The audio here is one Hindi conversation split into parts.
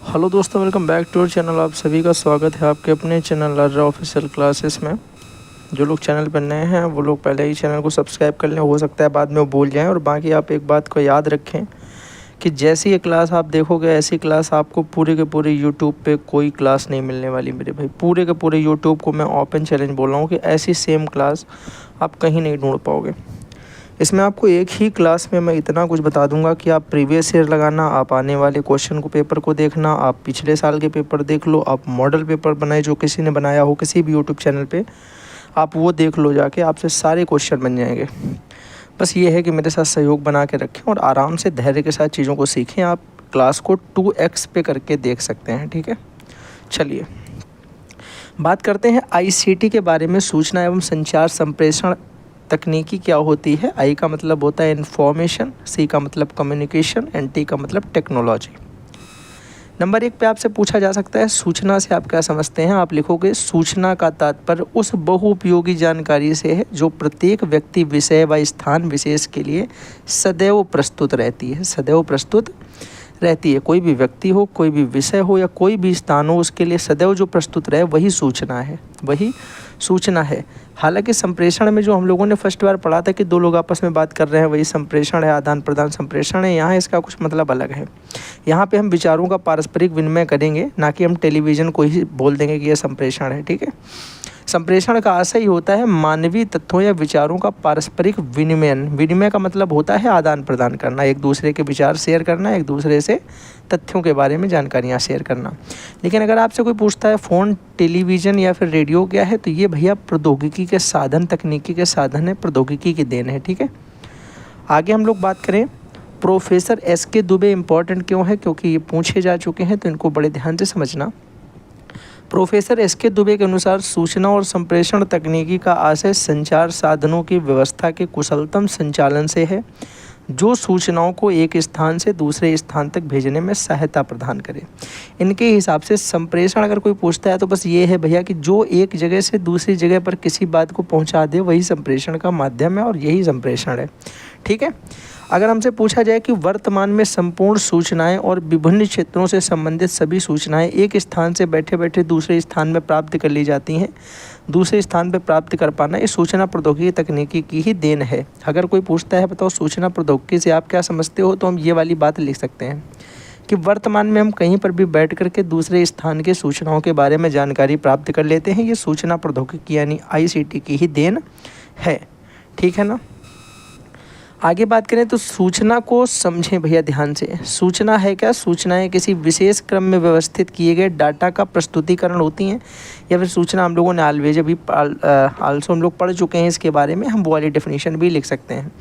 हेलो दोस्तों, welcome back to our channel. आप सभी का स्वागत है आपके अपने चैनल अर्रा ऑफिशियल क्लासेस में। जो लोग चैनल पर नए हैं वो लोग पहले ही चैनल को सब्सक्राइब कर लें, हो सकता है बाद में वो भूल जाएं। और बाकी आप एक बात को याद रखें कि जैसी ये क्लास आप देखोगे ऐसी क्लास आपको पूरे के पूरे यूट्यूब पे कोई क्लास नहीं मिलने वाली मेरे भाई। पूरे के पूरे यूट्यूब को मैं ओपन चैलेंज बोल रहा हूँ कि ऐसी सेम क्लास आप कहीं नहीं ढूंढ पाओगे। इसमें आपको एक ही क्लास में मैं इतना कुछ बता दूंगा कि आप प्रीवियस ईयर लगाना, आप आने वाले क्वेश्चन को पेपर को देखना, आप पिछले साल के पेपर देख लो, आप मॉडल पेपर बनाए जो किसी ने बनाया हो किसी भी यूट्यूब चैनल पे, आप वो देख लो जाके, आपसे सारे क्वेश्चन बन जाएंगे। बस ये है कि मेरे साथ सहयोग बना के रखें और आराम से धैर्य के साथ चीज़ों को सीखें। आप क्लास को 2x पे करके देख सकते हैं, ठीक है। चलिए बात करते हैं ICT के बारे में। सूचना एवं संचार संप्रेषण तकनीकी क्या होती है। आई का मतलब होता है इन्फॉर्मेशन, सी का मतलब कम्युनिकेशन एंड टी का मतलब टेक्नोलॉजी। नंबर 1 पे आपसे पूछा जा सकता है सूचना से आप क्या समझते हैं। आप लिखोगे सूचना का तात्पर्य उस बहुउपयोगी जानकारी से है जो प्रत्येक व्यक्ति, विषय व स्थान विशेष के लिए सदैव प्रस्तुत रहती है। सदैव प्रस्तुत रहती है। कोई भी व्यक्ति हो, कोई भी विषय हो या कोई भी स्थान हो, उसके लिए सदैव जो प्रस्तुत रहे वही सूचना है, वही सूचना है। हालांकि संप्रेषण में जो हम लोगों ने फर्स्ट बार पढ़ा था कि दो लोग आपस में बात कर रहे हैं वही संप्रेषण है, आदान प्रदान संप्रेषण है। यहाँ इसका कुछ मतलब अलग है। यहाँ पे हम विचारों का पारस्परिक विनिमय करेंगे, ना कि हम टेलीविज़न को ही बोल देंगे कि यह संप्रेषण है, ठीक है। संप्रेषण का आशय ही होता है मानवीय तथ्यों या विचारों का पारस्परिक विनिमयन। विनिमय का मतलब होता है आदान प्रदान करना, एक दूसरे के विचार शेयर करना, एक दूसरे से तथ्यों के बारे में जानकारियाँ शेयर करना। लेकिन अगर आपसे कोई पूछता है फ़ोन, टेलीविज़न या फिर रेडियो क्या है, तो ये भैया प्रौद्योगिकी के साधन, तकनीकी के साधन है, प्रौद्योगिकी की देन है, ठीक है। आगे हम लोग बात करें प्रोफेसर SK दुबे इम्पॉर्टेंट क्यों है, क्योंकि ये पूछे जा चुके हैं तो इनको बड़े ध्यान से समझना। प्रोफेसर SK दुबे के अनुसार सूचना और संप्रेषण तकनीकी का आशय संचार साधनों की व्यवस्था के कुशलतम संचालन से है जो सूचनाओं को एक स्थान से दूसरे स्थान तक भेजने में सहायता प्रदान करे। इनके हिसाब से संप्रेषण अगर कोई पूछता है तो बस ये है भैया कि जो एक जगह से दूसरी जगह पर किसी बात को पहुंचा दे वही संप्रेषण का माध्यम है और यही संप्रेषण है, ठीक है। अगर हमसे पूछा जाए कि वर्तमान में संपूर्ण सूचनाएं और विभिन्न क्षेत्रों से संबंधित सभी सूचनाएं एक स्थान से बैठे बैठे दूसरे स्थान में प्राप्त कर ली जाती हैं, दूसरे स्थान पर प्राप्त कर पाना ये सूचना प्रौद्योगिकी तकनीकी की ही देन है। अगर कोई पूछता है बताओ सूचना प्रौद्योगिकी से आप क्या समझते हो, तो हम ये वाली बात लिख सकते हैं कि वर्तमान में हम कहीं पर भी बैठ करके दूसरे स्थान के सूचनाओं के बारे में जानकारी प्राप्त कर लेते हैं। ये सूचना प्रौद्योगिकी यानी ICT की ही देन है, ठीक है ना। आगे बात करें तो सूचना को समझें भैया ध्यान से। सूचना है क्या? सूचनाएं किसी विशेष क्रम में व्यवस्थित किए गए डाटा का प्रस्तुतिकरण होती हैं, या फिर सूचना हम लोगों ने ऑलवेज अभी आल्सो हम लोग पढ़ चुके हैं इसके बारे में, हम वो वाली डेफिनेशन भी लिख सकते हैं।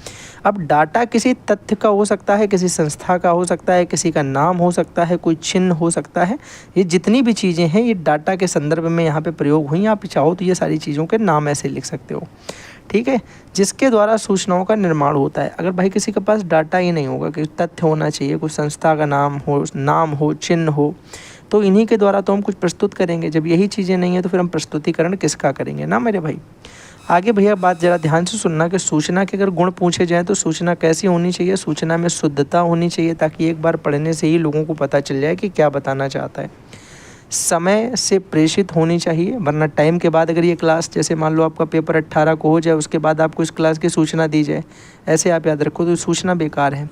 अब डाटा किसी तथ्य का हो सकता है, किसी संस्था का हो सकता है, किसी का नाम हो सकता है, कोई चिन्ह हो सकता है। ये जितनी भी चीज़ें हैं ये डाटा के संदर्भ में यहाँ पे प्रयोग हुई। आप चाहो तो ये सारी चीज़ों के नाम ऐसे लिख सकते हो, ठीक है, जिसके द्वारा सूचनाओं का निर्माण होता है। अगर भाई किसी के पास डाटा ही नहीं होगा कि तथ्य होना चाहिए, कोई संस्था का नाम हो, चिन्ह हो, तो इन्हीं के द्वारा तो हम कुछ प्रस्तुत करेंगे। जब यही चीज़ें नहीं है तो फिर हम प्रस्तुतिकरण किसका करेंगे ना मेरे भाई। आगे भैया बात ज़रा ध्यान से सुनना कि सूचना के अगर गुण पूछे जाएँ तो सूचना कैसी होनी चाहिए। सूचना में शुद्धता होनी चाहिए ताकि एक बार पढ़ने से ही लोगों को पता चल जाए कि क्या बताना चाहता है। समय से प्रेषित होनी चाहिए, वरना टाइम के बाद अगर ये क्लास, जैसे मान लो आपका पेपर 18 को हो जाए, उसके बाद आपको इस क्लास की सूचना दी जाए, ऐसे आप याद रखो तो सूचना बेकार है।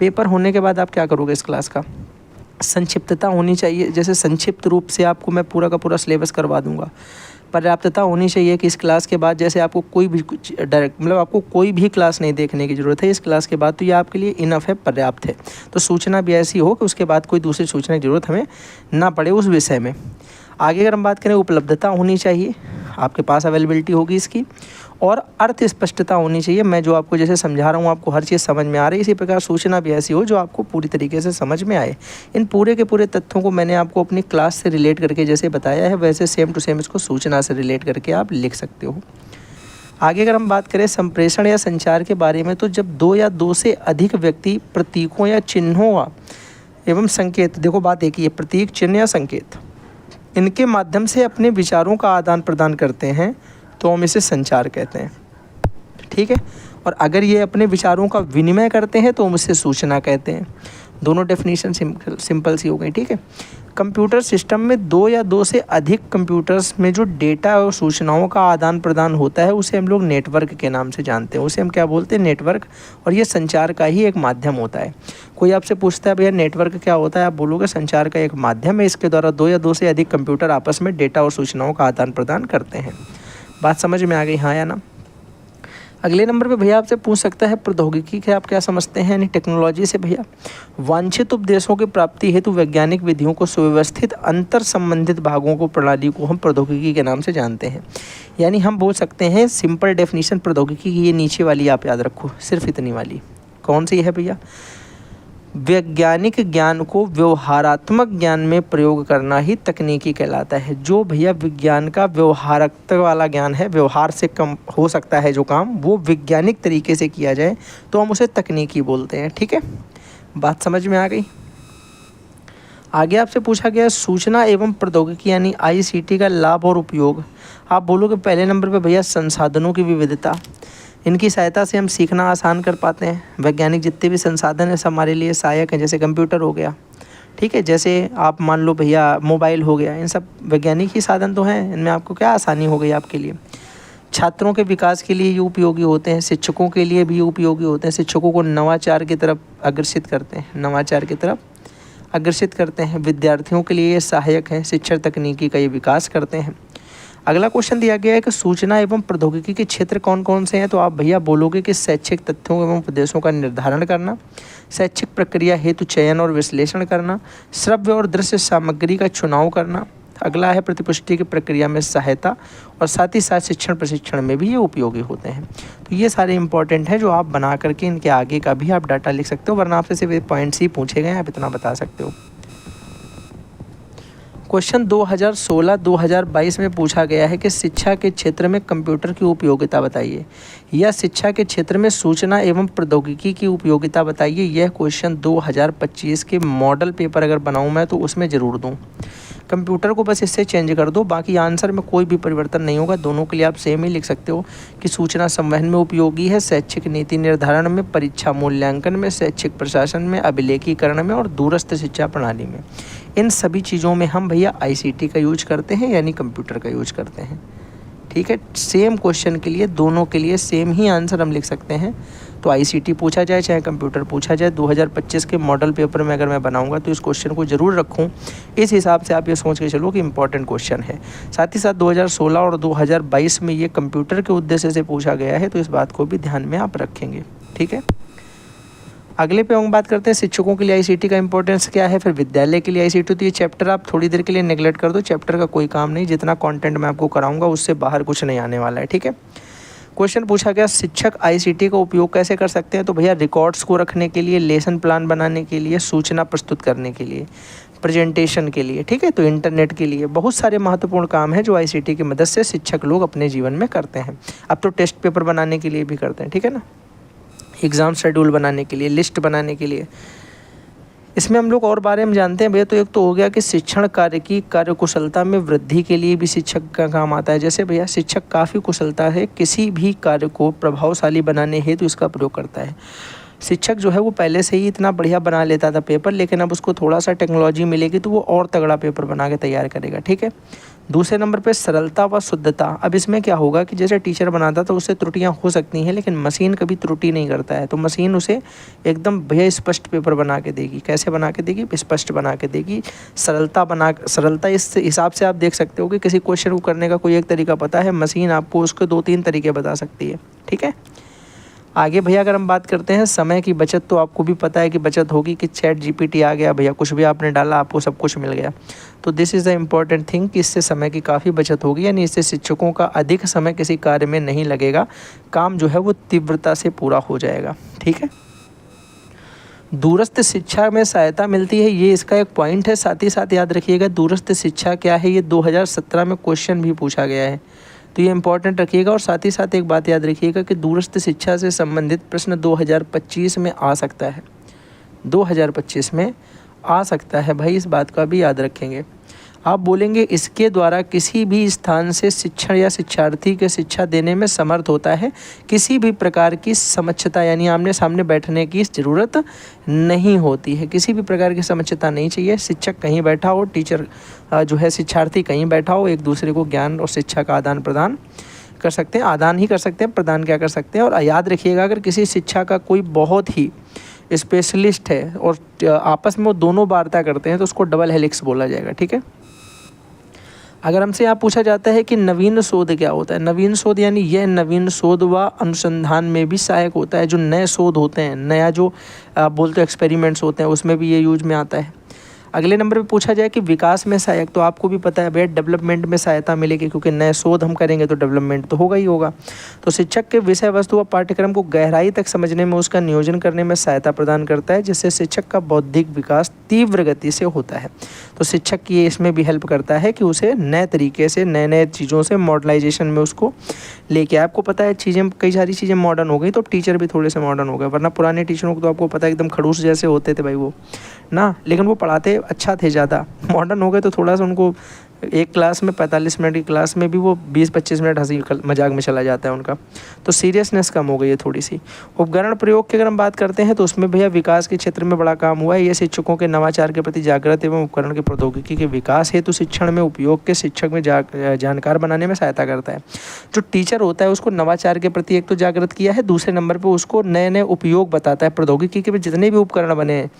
पेपर होने के बाद आप क्या करोगे इस क्लास का? संक्षिप्तता होनी चाहिए, जैसे संक्षिप्त रूप से आपको मैं पूरा का पूरा सिलेबस करवा दूंगा। पर्याप्तता होनी चाहिए कि इस क्लास के बाद जैसे आपको कोई भी डायरेक्ट मतलब आपको कोई भी क्लास नहीं देखने की ज़रूरत है इस क्लास के बाद, तो ये आपके लिए इनफ है, पर्याप्त है। तो सूचना भी ऐसी हो कि उसके बाद कोई दूसरी सूचना की ज़रूरत हमें ना पड़े उस विषय में। आगे अगर हम बात करें, उपलब्धता होनी चाहिए, आपके पास अवेलेबिलिटी होगी इसकी, और अर्थ स्पष्टता होनी चाहिए। मैं जो आपको जैसे समझा रहा हूँ आपको हर चीज़ समझ में आ रही है, इसी प्रकार सूचना भी ऐसी हो जो आपको पूरी तरीके से समझ में आए। इन पूरे के पूरे तथ्यों को मैंने आपको अपनी क्लास से रिलेट करके जैसे बताया है, वैसे सेम टू सेम इसको सूचना से रिलेट करके आप लिख सकते हो। आगे अगर हम बात करें संप्रेषण या संचार के बारे में, तो जब दो या दो से अधिक व्यक्ति प्रतीकों या चिन्हों एवं संकेत, देखो बात एक ही है, प्रतीक, चिन्ह या संकेत, इनके माध्यम से अपने विचारों का आदान प्रदान करते हैं तो हम इसे संचार कहते हैं, ठीक है। और अगर ये अपने विचारों का विनिमय करते हैं तो हम इसे सूचना कहते हैं। दोनों डेफिनेशन सिंपल सी हो गई, ठीक है। कंप्यूटर सिस्टम में दो या दो से अधिक कंप्यूटर्स में जो डेटा और सूचनाओं का आदान प्रदान होता है उसे हम लोग नेटवर्क के नाम से जानते हैं। उसे हम क्या बोलते हैं? नेटवर्क। और ये संचार का ही एक माध्यम होता है। कोई आपसे पूछता है भैया नेटवर्क क्या होता है, आप बोलोगे संचार का एक माध्यम है, इसके द्वारा दो या दो से अधिक कंप्यूटर आपस में डेटा और सूचनाओं का आदान प्रदान करते हैं। बात समझ में आ गई, हाँ या ना? अगले नंबर पे भैया आपसे पूछ सकता है प्रौद्योगिकी के आप क्या समझते हैं, यानी टेक्नोलॉजी से भैया वांछित उपदेशों की प्राप्ति हेतु वैज्ञानिक विधियों को सुव्यवस्थित अंतर संबंधित भागों को प्रणाली को हम प्रौद्योगिकी के नाम से जानते हैं। यानी हम बोल सकते हैं सिंपल डेफिनेशन प्रौद्योगिकी की, ये नीचे वाली आप याद रखो, सिर्फ इतनी वाली। कौन सी है भैया? वैज्ञानिक ज्ञान को व्यवहारात्मक ज्ञान में प्रयोग करना ही तकनीकी कहलाता है। जो भैया विज्ञान का व्यवहारत्मक वाला ज्ञान है, व्यवहार से कम हो सकता है जो काम, वो वैज्ञानिक तरीके से किया जाए तो हम उसे तकनीकी बोलते हैं। ठीक है, बात समझ में आ गई। आगे आपसे पूछा गया सूचना एवं प्रौद्योगिकी यानी ICT का लाभ और उपयोग। आप बोलोगे पहले नंबर पे भैया संसाधनों की विविधता, इनकी सहायता से हम सीखना आसान कर पाते हैं। वैज्ञानिक जितने भी संसाधन हैं सब हमारे लिए सहायक हैं, जैसे कंप्यूटर हो गया, ठीक है, जैसे आप मान लो भैया मोबाइल हो गया, इन सब वैज्ञानिक ही साधन तो हैं, इनमें आपको क्या आसानी हो गई आपके लिए। छात्रों के विकास के लिए ये उपयोगी होते हैं, शिक्षकों के लिए भी उपयोगी होते हैं, शिक्षकों को नवाचार की तरफ अग्रसित करते हैं, नवाचार की तरफ अग्रसित करते हैं। विद्यार्थियों के लिए ये सहायक है, शिक्षण तकनीकी का ये विकास करते हैं। अगला क्वेश्चन दिया गया है कि सूचना एवं प्रौद्योगिकी के क्षेत्र कौन कौन से हैं, तो आप भैया बोलोगे कि शैक्षिक तथ्यों एवं उपदेशों का निर्धारण करना, शैक्षिक प्रक्रिया हेतु चयन और विश्लेषण करना, श्रव्य और दृश्य सामग्री का चुनाव करना। अगला है प्रतिपुष्टि की प्रक्रिया में सहायता, और साथ ही साथ शिक्षण प्रशिक्षण में भी ये उपयोगी होते हैं। तो ये सारे इंपॉर्टेंट हैं जो आप बना करके इनके आगे का भी आप डाटा लिख सकते हो, वरना आपसे सिर्फ पॉइंट्स ही पूछे गए, आप इतना बता सकते हो। क्वेश्चन 2016-2022 में पूछा गया है कि शिक्षा के क्षेत्र में कंप्यूटर की उपयोगिता बताइए, या शिक्षा के क्षेत्र में सूचना एवं प्रौद्योगिकी की उपयोगिता बताइए। यह क्वेश्चन 2025 के मॉडल पेपर अगर बनाऊं मैं तो उसमें ज़रूर दूं। कंप्यूटर को बस इससे चेंज कर दो, बाकी आंसर में कोई भी परिवर्तन नहीं होगा। दोनों के लिए आप सेम ही लिख सकते हो कि सूचना संवहन में उपयोगी है, शैक्षिक नीति निर्धारण में, परीक्षा मूल्यांकन में, शैक्षिक प्रशासन में, अभिलेखीकरण में और दूरस्थ शिक्षा प्रणाली में। इन सभी चीज़ों में हम भैया ICT का यूज करते हैं, यानी कंप्यूटर का यूज करते हैं। ठीक है, सेम क्वेश्चन के लिए दोनों के लिए सेम ही आंसर हम लिख सकते हैं। तो ICT पूछा जाए चाहे कंप्यूटर पूछा जाए, 2025 के मॉडल पेपर में अगर मैं बनाऊंगा तो इस क्वेश्चन को ज़रूर रखूं। इस हिसाब से आप ये सोच के चलो कि इंपॉर्टेंट क्वेश्चन है। साथ ही साथ 2016 और 2022 में ये कंप्यूटर के उद्देश्य से पूछा गया है, तो इस बात को भी ध्यान में आप रखेंगे। ठीक है, अगले पे हम बात करते हैं शिक्षकों के लिए ICT का इंपॉर्टेंस क्या है, फिर विद्यालय के लिए ICT। तो ये चैप्टर आप थोड़ी देर के लिए नेगलेक्ट कर दो, चैप्टर का कोई काम नहीं, जितना कंटेंट मैं आपको कराऊंगा उससे बाहर कुछ नहीं आने वाला है। ठीक है, क्वेश्चन पूछा गया शिक्षक ICT का उपयोग कैसे कर सकते हैं, तो भैया रिकॉर्ड्स को रखने के लिए, लेसन प्लान बनाने के लिए, सूचना प्रस्तुत करने के लिए, प्रेजेंटेशन के लिए, ठीक है, तो इंटरनेट के लिए, बहुत सारे महत्वपूर्ण काम हैं जो ICT की मदद से शिक्षक लोग अपने जीवन में करते हैं। अब तो टेस्ट पेपर बनाने के लिए भी करते हैं, ठीक है ना, एग्ज़ाम शेड्यूल बनाने के लिए, लिस्ट बनाने के लिए। इसमें हम लोग और बारे में जानते हैं भैया, तो एक तो हो गया कि शिक्षण कार्य की कार्यकुशलता में वृद्धि के लिए भी शिक्षक का काम आता है। जैसे भैया शिक्षक काफ़ी कुशलता है किसी भी कार्य को प्रभावशाली बनाने हेतु तो इसका प्रयोग करता है। शिक्षक जो है वो पहले से ही इतना बढ़िया बना लेता था पेपर, लेकिन अब उसको थोड़ा सा टेक्नोलॉजी मिलेगी तो वो और तगड़ा पेपर बना के तैयार करेगा। ठीक है, दूसरे नंबर पे सरलता व शुद्धता। अब इसमें क्या होगा कि जैसे टीचर बनाता तो उससे त्रुटियां हो सकती हैं, लेकिन मशीन कभी त्रुटि नहीं करता है, तो मशीन उसे एकदम भैया स्पष्ट पेपर बना के देगी। कैसे बना के देगी? स्पष्ट बना के देगी। सरलता इस हिसाब से आप देख सकते हो कि किसी क्वेश्चन को करने का कोई एक तरीका पता है, मशीन आपको उसके 2-3 तरीके बता सकती है। ठीक है, आगे भैया अगर हम बात करते हैं समय की बचत, तो आपको भी पता है कि बचत होगी कि ChatGPT आ गया भैया, कुछ भी आपने डाला आपको सब कुछ मिल गया। तो this is the important thing कि इससे समय की काफ़ी बचत होगी, यानी इससे शिक्षकों का अधिक समय किसी कार्य में नहीं लगेगा, काम जो है वो तीव्रता से पूरा हो जाएगा। ठीक है, दूरस्थ शिक्षा में सहायता मिलती है, ये इसका एक पॉइंट है। साथ ही साथ याद रखिएगा दूरस्थ शिक्षा क्या है, ये 2017 में क्वेश्चन भी पूछा गया है, तो ये इंपॉर्टेंट रखिएगा। और साथ ही साथ एक बात याद रखिएगा कि दूरस्थ शिक्षा से संबंधित प्रश्न 2025 में आ सकता है, 2025 में आ सकता है भाई, इस बात का भी याद रखेंगे। आप बोलेंगे इसके द्वारा किसी भी स्थान से शिक्षण या शिक्षार्थी के शिक्षा देने में समर्थ होता है, किसी भी प्रकार की समक्षता यानी आमने सामने बैठने की ज़रूरत नहीं होती है। किसी भी प्रकार की समक्षता नहीं चाहिए, शिक्षक कहीं बैठा हो, टीचर जो है शिक्षार्थी कहीं बैठा हो, एक दूसरे को ज्ञान और शिक्षा का आदान प्रदान कर सकते हैं। आदान ही कर सकते हैं, प्रदान क्या कर सकते हैं। और याद रखिएगा, अगर किसी शिक्षा का कोई बहुत ही स्पेशलिस्ट है और आपस में वो दोनों वार्ता करते हैं तो उसको डबल हेलिक्स बोला जाएगा, ठीक है। अगर हमसे यहाँ पूछा जाता है कि नवीन शोध क्या होता है, नवीन शोध यानी यह नवीन शोध व अनुसंधान में भी सहायक होता है। जो नए शोध होते हैं, नया जो बोलते एक्सपेरिमेंट्स होते हैं, उसमें भी ये यूज में आता है। अगले नंबर पे पूछा जाए कि विकास में सहायक, तो आपको भी पता है भैया डेवलपमेंट में सहायता मिलेगी, क्योंकि नए शोध हम करेंगे तो डेवलपमेंट तो होगा ही होगा। तो शिक्षक के विषय वस्तु व पाठ्यक्रम को गहराई तक समझने में, उसका नियोजन करने में सहायता प्रदान करता है, जिससे शिक्षक का बौद्धिक विकास तीव्र गति से होता है। तो शिक्षक की ये इसमें भी हेल्प करता है कि उसे नए तरीके से, नए नए चीज़ों से मॉडर्नाइजेशन में उसको लेके। आपको पता है चीज़ें, कई सारी चीज़ें मॉडर्न हो गई तो टीचर भी थोड़े से मॉडर्न हो गए, वरना पुराने टीचरों को तो आपको पता है एकदम खड़ूस जैसे होते थे भाई वो ना, लेकिन वो पढ़ाते अच्छा थे ज़्यादा। मॉडर्न हो गए तो थोड़ा सा उनको एक क्लास में 45 मिनट की क्लास में भी वो 20-25 मिनट हंसी मजाक में चला जाता है उनका, तो सीरियसनेस कम हो गई है थोड़ी सी। उपकरण प्रयोग की अगर हम बात करते हैं तो उसमें भैया विकास के क्षेत्र में बड़ा काम हुआ है। ये शिक्षकों के नवाचार के प्रति जागृत एवं उपकरण के प्रौद्योगिकी के विकास हेतु शिक्षण में उपयोग के शिक्षक में जानकार बनाने में सहायता करता है। जो टीचर होता है उसको नवाचार के प्रति एक तो जागृत किया है, दूसरे नंबर पर उसको नए नए उपयोग बताता है। प्रौद्योगिकी के जितने भी उपकरण बने हैं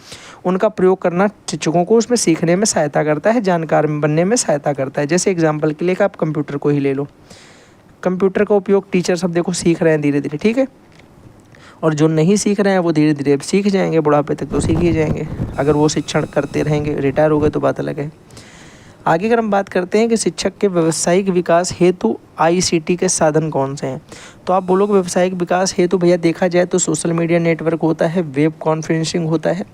उनका प्रयोग करना शिक्षकों को उसमें सीखने में सहायता करता है, जानकार बनने में सहायता करता है। जैसे एग्जांपल के लिए आप कंप्यूटर को ही ले लो, कंप्यूटर का उपयोग टीचर सब देखो सीख रहे हैं धीरे धीरे, ठीक है। और जो नहीं सीख रहे हैं वो धीरे धीरे सीख जाएंगे, बुढ़ापे तक तो सीख ही जाएंगे, अगर वो शिक्षण करते रहेंगे। रिटायर हो गए तो बात अलग है। आगे अगर हम बात करते हैं कि शिक्षक के व्यावसायिक विकास हेतु ICT के साधन कौन से हैं, तो आप बोलोगे व्यावसायिक विकास हेतु भैया देखा जाए तो सोशल मीडिया नेटवर्क होता है, वेब कॉन्फ्रेंसिंग होता है,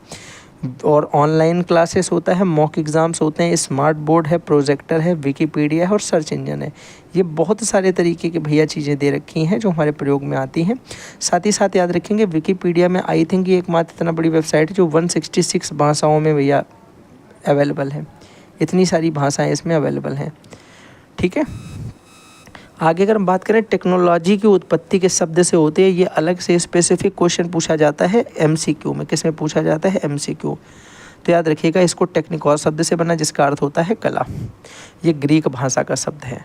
और ऑनलाइन क्लासेस होता है, मॉक एग्ज़ाम्स होते हैं, स्मार्ट बोर्ड है, प्रोजेक्टर है, विकीपीडिया है और सर्च इंजन है। ये बहुत सारे तरीके की भैया चीज़ें दे रखी हैं जो हमारे प्रयोग में आती हैं। साथ ही साथ याद रखेंगे विकीपीडिया में आई थिंक ये एकमात्र इतना बड़ी वेबसाइट है जो 166 भाषाओं में भैया अवेलेबल है। इतनी सारी भाषाएँ इसमें अवेलेबल हैं, ठीक है। आगे अगर हम बात करें टेक्नोलॉजी की उत्पत्ति के शब्द से होती है, ये अलग से स्पेसिफिक क्वेश्चन पूछा जाता है MCQ में। किस में पूछा जाता है? MCQ। तो याद रखिएगा इसको टेक्निकॉस शब्द से बना, जिसका अर्थ होता है कला। ये ग्रीक भाषा का शब्द है।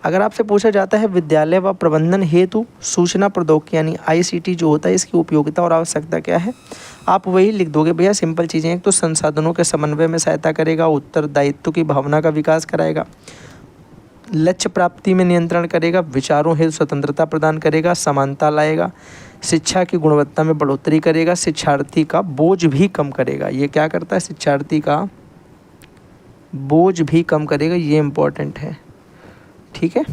अगर आपसे पूछा जाता है विद्यालय व प्रबंधन हेतु सूचना प्रौद्योगिकी यानी ICT जो होता है, इसकी उपयोगिता और आवश्यकता क्या है, आप वही लिख दोगे भैया। सिंपल चीज़ें, एक तो संसाधनों के समन्वय में सहायता करेगा, उत्तरदायित्व की भावना का विकास कराएगा, लक्ष्य प्राप्ति में नियंत्रण करेगा, विचारों हेतु स्वतंत्रता प्रदान करेगा, समानता लाएगा, शिक्षा की गुणवत्ता में बढ़ोतरी करेगा, शिक्षार्थी का बोझ भी कम करेगा। ये क्या करता है? शिक्षार्थी का बोझ भी कम करेगा, ये इम्पोर्टेंट है, ठीक है।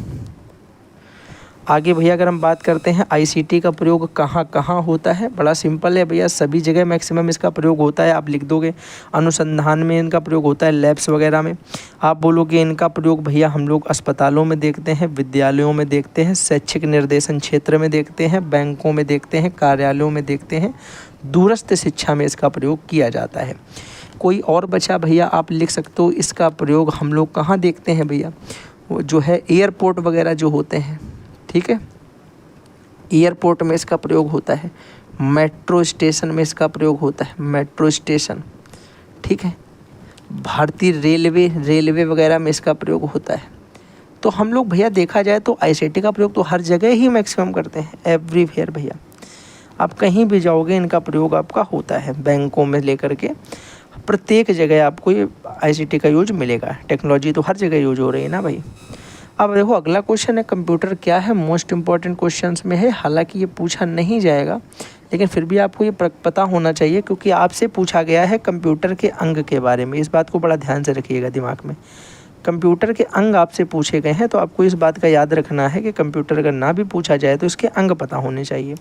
आगे भैया अगर हम बात करते हैं ICT का प्रयोग कहाँ कहाँ होता है, बड़ा सिंपल है भैया, सभी जगह मैक्सिमम इसका प्रयोग होता है। आप लिख दोगे अनुसंधान में इनका प्रयोग होता है, लैब्स वगैरह में। आप बोलोगे इनका प्रयोग भैया हम लोग अस्पतालों में देखते हैं, विद्यालयों में देखते हैं, शैक्षिक निर्देशन क्षेत्र में देखते हैं, बैंकों में देखते हैं, कार्यालयों में देखते हैं, दूरस्थ शिक्षा में इसका प्रयोग किया जाता है। कोई और बचा भैया आप लिख सकते हो, इसका प्रयोग हम लोग कहाँ देखते हैं भैया, वो जो है एयरपोर्ट वगैरह जो होते हैं, ठीक है, एयरपोर्ट में इसका प्रयोग होता है, मेट्रो स्टेशन में इसका प्रयोग होता है, मेट्रो स्टेशन, ठीक है, भारतीय रेलवे वगैरह में इसका प्रयोग होता है। तो हम लोग भैया देखा जाए तो ICT का प्रयोग तो हर जगह ही मैक्सिमम करते हैं, एवरीवेयर भैया। आप कहीं भी जाओगे इनका प्रयोग आपका होता है, बैंकों में लेकर के प्रत्येक जगह आपको ये ICT का यूज मिलेगा। टेक्नोलॉजी तो हर जगह यूज हो रही है ना भाई। अब देखो अगला क्वेश्चन है कंप्यूटर क्या है, मोस्ट इंपॉर्टेंट क्वेश्चंस में है। हालांकि ये पूछा नहीं जाएगा लेकिन फिर भी आपको ये पता होना चाहिए, क्योंकि आपसे पूछा गया है कंप्यूटर के अंग के बारे में। इस बात को बड़ा ध्यान से रखिएगा दिमाग में, कंप्यूटर के अंग आपसे पूछे गए हैं, तो आपको इस बात का याद रखना है कि कंप्यूटर अगर ना भी पूछा जाए तो इसके अंग पता होने चाहिए।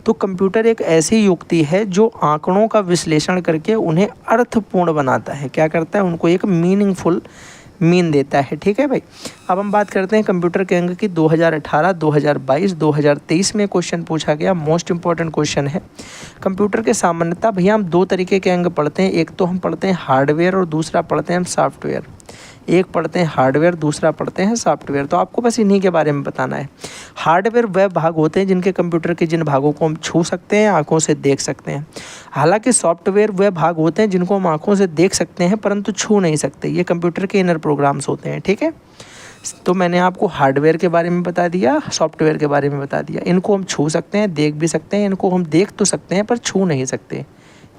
तो कंप्यूटर एक ऐसी युक्ति है जो आंकड़ों का विश्लेषण करके उन्हें अर्थपूर्ण बनाता है। क्या करता है? उनको एक मीनिंगफुल मीन देता है, ठीक है भाई। अब हम बात करते हैं कंप्यूटर के अंग की। 2018, 2022, 2023 में क्वेश्चन पूछा गया, मोस्ट इंपॉर्टेंट क्वेश्चन है। कंप्यूटर के सामान्यतः भैया हम दो तरीके के अंग पढ़ते हैं, एक तो हम पढ़ते हैं हार्डवेयर और दूसरा पढ़ते हैं हम सॉफ्टवेयर। एक पढ़ते हैं हार्डवेयर, दूसरा पढ़ते हैं सॉफ्टवेयर। तो आपको बस इन्हीं के बारे में बताना है। हार्डवेयर वह भाग होते हैं जिनके कंप्यूटर के जिन भागों को हम छू सकते हैं, आँखों से देख सकते हैं। हालांकि सॉफ्टवेयर वह भाग होते हैं जिनको हम आँखों से देख सकते हैं परंतु छू नहीं सकते। ये कंप्यूटर के इनर प्रोग्राम्स होते हैं, ठीक है। तो मैंने आपको हार्डवेयर के बारे में बता दिया, सॉफ्टवेयर के बारे में बता दिया। इनको हम छू सकते हैं, देख भी सकते हैं। इनको हम देख तो सकते हैं पर छू नहीं सकते।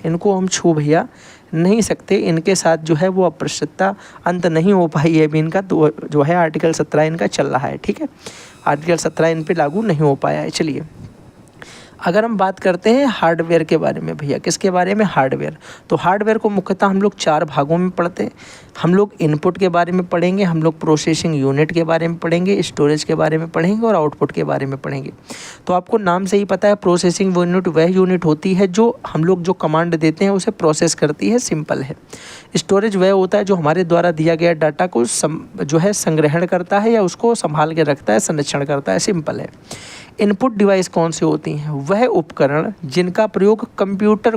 इनको हम छू भैया नहीं सकते। इनके साथ जो है वो अप्रस्तुतता अंत नहीं हो पाई है अभी इनका, तो जो है आर्टिकल 17 इनका चल रहा है, ठीक है। आर्टिकल 17 इन पे लागू नहीं हो पाया है। चलिए अगर हम बात करते हैं हार्डवेयर के बारे में भैया, किसके बारे में? हार्डवेयर। तो हार्डवेयर को मुख्यतः हम लोग 4 भागों में पढ़ते हैं। हम लोग इनपुट के बारे में पढ़ेंगे, हम लोग प्रोसेसिंग यूनिट के बारे में पढ़ेंगे, स्टोरेज के बारे में पढ़ेंगे और आउटपुट के बारे में पढ़ेंगे। तो आपको नाम से ही पता है प्रोसेसिंग यूनिट वह यूनिट होती है जो हम लोग जो कमांड देते हैं उसे प्रोसेस करती है, सिंपल है। स्टोरेज वह होता है जो हमारे द्वारा दिया गया डाटा को जो है संग्रहण करता है या उसको संभाल के रखता है, संरक्षण करता है, सिंपल है। इनपुट डिवाइस कौन से होती हैं? वह उपकरण जिनका प्रयोग कंप्यूटर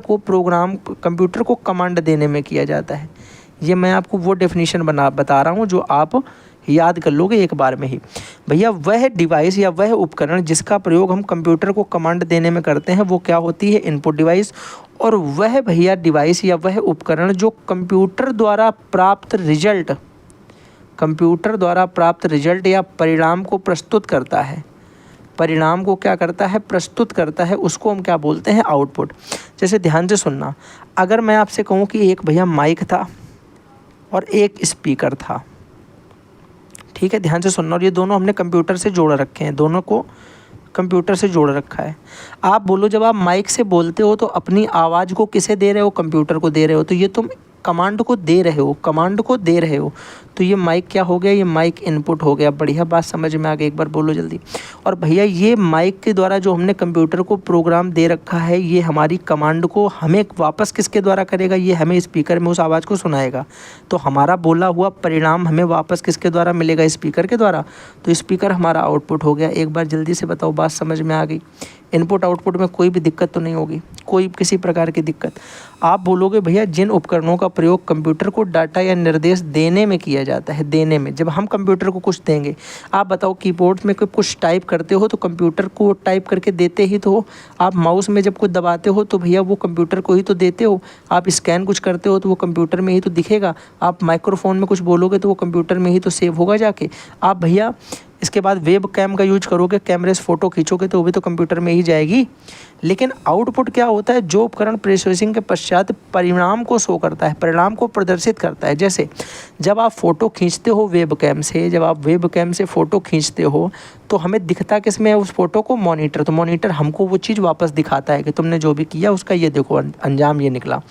को कमांड देने में किया जाता है। ये मैं आपको वो डेफिनेशन बता रहा हूँ जो आप याद कर लोगे एक बार में ही। भैया वह डिवाइस या वह उपकरण जिसका प्रयोग हम कंप्यूटर को कमांड देने में करते हैं वो क्या होती है? Input device. और वह भैया डिवाइस या वह उपकरण जो कंप्यूटर द्वारा प्राप्त रिजल्ट या परिणाम को प्रस्तुत करता है, परिणाम को क्या करता है? प्रस्तुत करता है, उसको हम क्या बोलते हैं? आउटपुट। जैसे ध्यान से सुनना, अगर मैं आपसे कहूँ कि एक भैया माइक था और एक स्पीकर था, ठीक है, ध्यान से सुनना, और ये दोनों हमने कंप्यूटर से जोड़ रखे हैं, दोनों को कंप्यूटर से जोड़ रखा है। आप बोलो जब आप माइक से बोलते हो तो अपनी आवाज़ को किसे दे रहे हो? कंप्यूटर को दे रहे हो। तो ये तुम कमांड को दे रहे हो, तो ये माइक क्या हो गया? ये माइक इनपुट हो गया। बढ़िया बात समझ में आ गई, एक बार बोलो जल्दी। और भैया ये माइक के द्वारा जो हमने कंप्यूटर को प्रोग्राम दे रखा है, ये हमारी कमांड को हमें वापस किसके द्वारा करेगा? ये हमें स्पीकर में उस आवाज़ को सुनाएगा। तो हमारा बोला हुआ परिणाम हमें वापस किसके द्वारा मिलेगा? स्पीकर के द्वारा। तो स्पीकर हमारा आउटपुट हो गया। एक बार जल्दी से बताओ, बात समझ में आ गई? इनपुट आउटपुट में कोई भी दिक्कत तो नहीं होगी, कोई किसी प्रकार की दिक्कत? आप बोलोगे भैया जिन उपकरणों का प्रयोग कंप्यूटर को डाटा या निर्देश देने में किया जाता है, देने में, जब हम कंप्यूटर को कुछ देंगे, आप बताओ कीबोर्ड में कुछ टाइप करते हो तो कंप्यूटर को टाइप करके देते ही तो हो। आप माउस में जब कुछ दबाते हो तो भैया वो कंप्यूटर को ही तो देते हो। आप स्कैन कुछ करते हो तो वो कंप्यूटर में ही तो दिखेगा। आप माइक्रोफोन में कुछ बोलोगे तो वो कंप्यूटर में ही तो सेव होगा जाके। आप भैया इसके बाद वेब कैम का यूज करोगे, कैमरे से फ़ोटो खींचोगे तो वो भी तो कंप्यूटर में ही जाएगी। लेकिन आउटपुट क्या होता है? जो उपकरण प्रोसेसिंग के पश्चात परिणाम को शो करता है, परिणाम को प्रदर्शित करता है। जैसे जब आप फ़ोटो खींचते हो वेब कैम से, जब आप वेब कैम से फ़ोटो खींचते हो तो हमें दिखता किस में है उस फ़ोटो को? मॉनिटर। तो मॉनिटर हमको वो चीज़ वापस दिखाता है कि तुमने जो भी किया उसका ये देखो अंजाम ये निकला।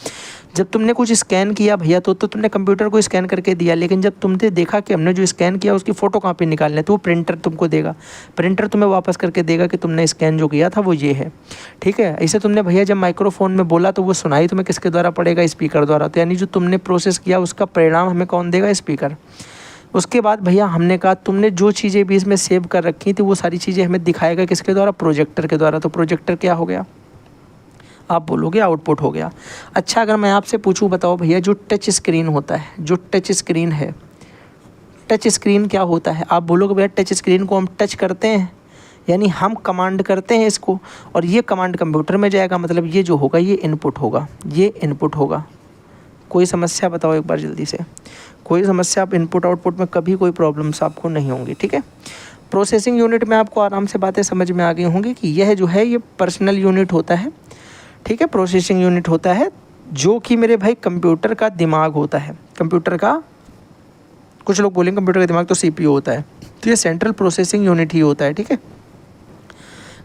जब तुमने कुछ स्कैन किया भैया तो तुमने कंप्यूटर को स्कैन करके दिया, लेकिन जब तुमने देखा कि हमने जो स्कैन किया उसकी फ़ोटो कॉपी निकालनी है तो वो प्रिंटर तुमको देगा। प्रिंटर तुम्हें वापस करके देगा कि तुमने स्कैन जो किया था वो ये है, ठीक है। ऐसे तुमने भैया जब माइक्रोफोन में बोला तो वो सुनाई तुम्हें किसके द्वारा पड़ेगा? स्पीकर द्वारा। तो यानी जो तुमने प्रोसेस किया उसका परिणाम हमें कौन देगा? स्पीकर। उसके बाद भैया हमने कहा तुमने जो चीज़ें भी इसमें सेव कर रखी थी वो सारी चीज़ें हमें दिखाएगा किसके द्वारा? प्रोजेक्टर के द्वारा। तो प्रोजेक्टर क्या हो गया? आप बोलोगे आउटपुट हो गया। अच्छा अगर मैं आपसे पूछूं, बताओ भैया जो टच स्क्रीन होता है, जो टच स्क्रीन है, टच स्क्रीन क्या होता है? आप बोलोगे भैया टच स्क्रीन को हम टच करते हैं, यानी हम कमांड करते हैं इसको, और ये कमांड कंप्यूटर में जाएगा, मतलब ये जो होगा ये इनपुट होगा, ये इनपुट होगा। कोई समस्या बताओ एक बार जल्दी से? कोई समस्या? आप इनपुट आउटपुट में कभी कोई प्रॉब्लम्स आपको नहीं होंगी, ठीक है। प्रोसेसिंग यूनिट में आपको आराम से बातें समझ में आ गई होंगी कि यह जो है ये पर्सनल यूनिट होता है, ठीक है। प्रोसेसिंग यूनिट होता है जो कि मेरे भाई कंप्यूटर का दिमाग होता है। कंप्यूटर का, कुछ लोग बोलेंगे कंप्यूटर का दिमाग तो सीपीयू होता है, तो ये सेंट्रल प्रोसेसिंग यूनिट ही होता है, ठीक है।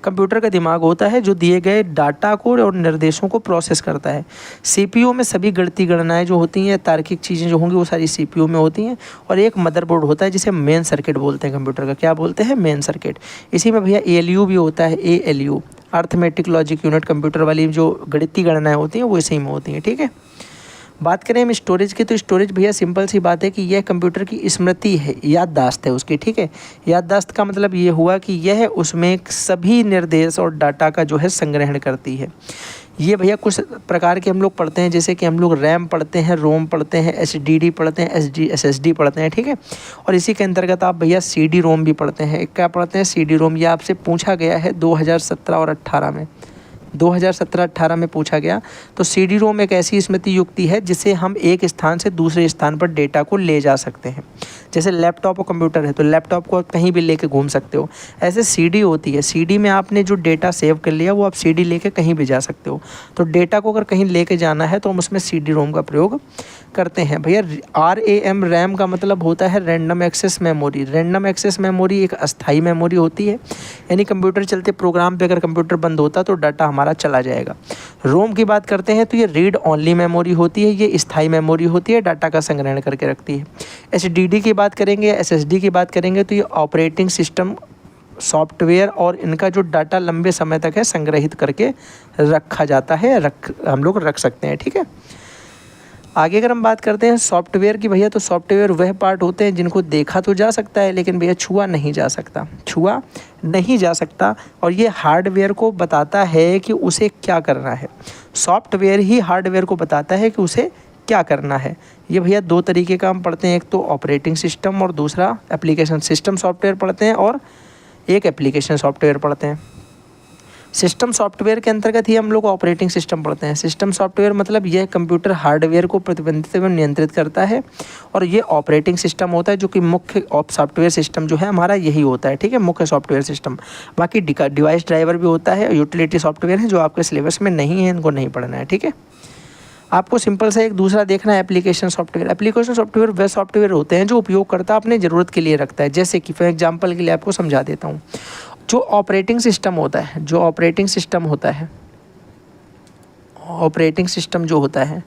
कंप्यूटर का दिमाग होता है जो दिए गए डाटा को और निर्देशों को प्रोसेस करता है। सीपीयू में सभी गणनाएं जो होती हैं, तार्किक चीज़ें जो होंगी वो सारी सीपीयू में होती हैं। और एक मदरबोर्ड होता है जिसे मेन सर्किट बोलते हैं कंप्यूटर का। क्या बोलते हैं? Main circuit. इसी में भैया एएलयू भी होता है, ALU, arithmetic logic unit. Computer वाली जो गणितीय गणनाएँ होती हैं वो इसी में होती हैं, ठीक है। बात करें हम स्टोरेज की, तो स्टोरेज भैया सिंपल सी बात है कि यह कंप्यूटर की स्मृति है, याददाश्त है उसकी, ठीक है। याददाश्त का मतलब ये हुआ कि यह उसमें सभी निर्देश और डाटा का जो है संग्रहण करती है। ये भैया कुछ प्रकार के हम लोग पढ़ते हैं, जैसे कि हम लोग रैम पढ़ते हैं, रोम पढ़ते हैं, एचडीडी पढ़ते हैं, एसएसडी पढ़ते हैं, ठीक है। और इसी के अंतर्गत आप भैया सीडी रोम भी पढ़ते हैं। क्या पढ़ते हैं? CD ROM. ये आपसे पूछा गया है 2017 और 18 में, 2017-18 में पूछा गया। तो सीडी रोम एक ऐसी स्मृति युक्ति है जिसे हम एक स्थान से दूसरे स्थान पर डेटा को ले जा सकते हैं। जैसे लैपटॉप और कंप्यूटर है तो लैपटॉप को आप कहीं भी लेके घूम सकते हो, ऐसे सीडी होती है। सीडी में आपने जो डेटा सेव कर लिया वो आप सीडी लेके कहीं भी जा सकते हो। तो डेटा को अगर कहीं लेके जाना है तो हम उसमें सीडी रोम का प्रयोग करते हैं। भैया RAM रैम का मतलब होता है random access memory. Random access memory एक अस्थाई मेमोरी होती है, यानी कंप्यूटर चलते प्रोग्राम पे अगर कंप्यूटर बंद होता तो डाटा हमारा चला जाएगा। रोम की बात करते हैं तो ये रीड ओनली मेमोरी होती है, ये स्थायी मेमोरी होती है, डाटा का संग्रहण करके रखती है। एचडीडी की बात करेंगे, एसएसडी की बात करेंगे तो ये ऑपरेटिंग सिस्टम सॉफ्टवेयर और इनका जो डाटा लंबे समय तक है संग्रहित करके रखा जाता है, हम लोग रख सकते हैं, ठीक है। आगे अगर हम बात करते हैं सॉफ्टवेयर की भैया, तो सॉफ्टवेयर वह पार्ट होते हैं जिनको देखा तो जा सकता है लेकिन भैया छुआ नहीं जा सकता, छुआ नहीं जा सकता। और ये हार्डवेयर को बताता है कि उसे क्या करना है। सॉफ्टवेयर ही हार्डवेयर को बताता है कि उसे क्या करना है। ये भैया दो तरीके का हम पढ़ते हैं, एक तो ऑपरेटिंग सिस्टम और दूसरा एप्लीकेशन। सिस्टम सॉफ्टवेयर पढ़ते हैं और एक एप्लीकेशन सॉफ्टवेयर पढ़ते हैं। सिस्टम सॉफ्टवेयर के अंतर्गत ही हम लोग ऑपरेटिंग सिस्टम पढ़ते हैं। सिस्टम सॉफ्टवेयर मतलब यह कंप्यूटर हार्डवेयर को प्रतिबंधित एवं नियंत्रित करता है, और ये ऑपरेटिंग सिस्टम होता है जो कि मुख्य सॉफ्टवेयर सिस्टम जो है हमारा यही होता है, ठीक है, मुख्य सॉफ्टवेयर सिस्टम। बाकी डिवाइस ड्राइवर भी होता है, यूटिलिटी सॉफ्टवेयर है जो आपके सिलेबस में नहीं है, इनको नहीं पढ़ना है, ठीक है। आपको सिंपल सा एक दूसरा देखना है एप्लीकेशन सॉफ्टवेयर। एप्लीकेशन सॉफ्टवेयर वे सॉफ्टवेयर होते हैं जो उपयोगकर्ता अपने ज़रूरत के लिए रखता है। जैसे कि फॉर एग्जांपल के लिए आपको समझा देता हूँ, जो ऑपरेटिंग सिस्टम होता है, जो ऑपरेटिंग सिस्टम होता है, ऑपरेटिंग सिस्टम जो होता है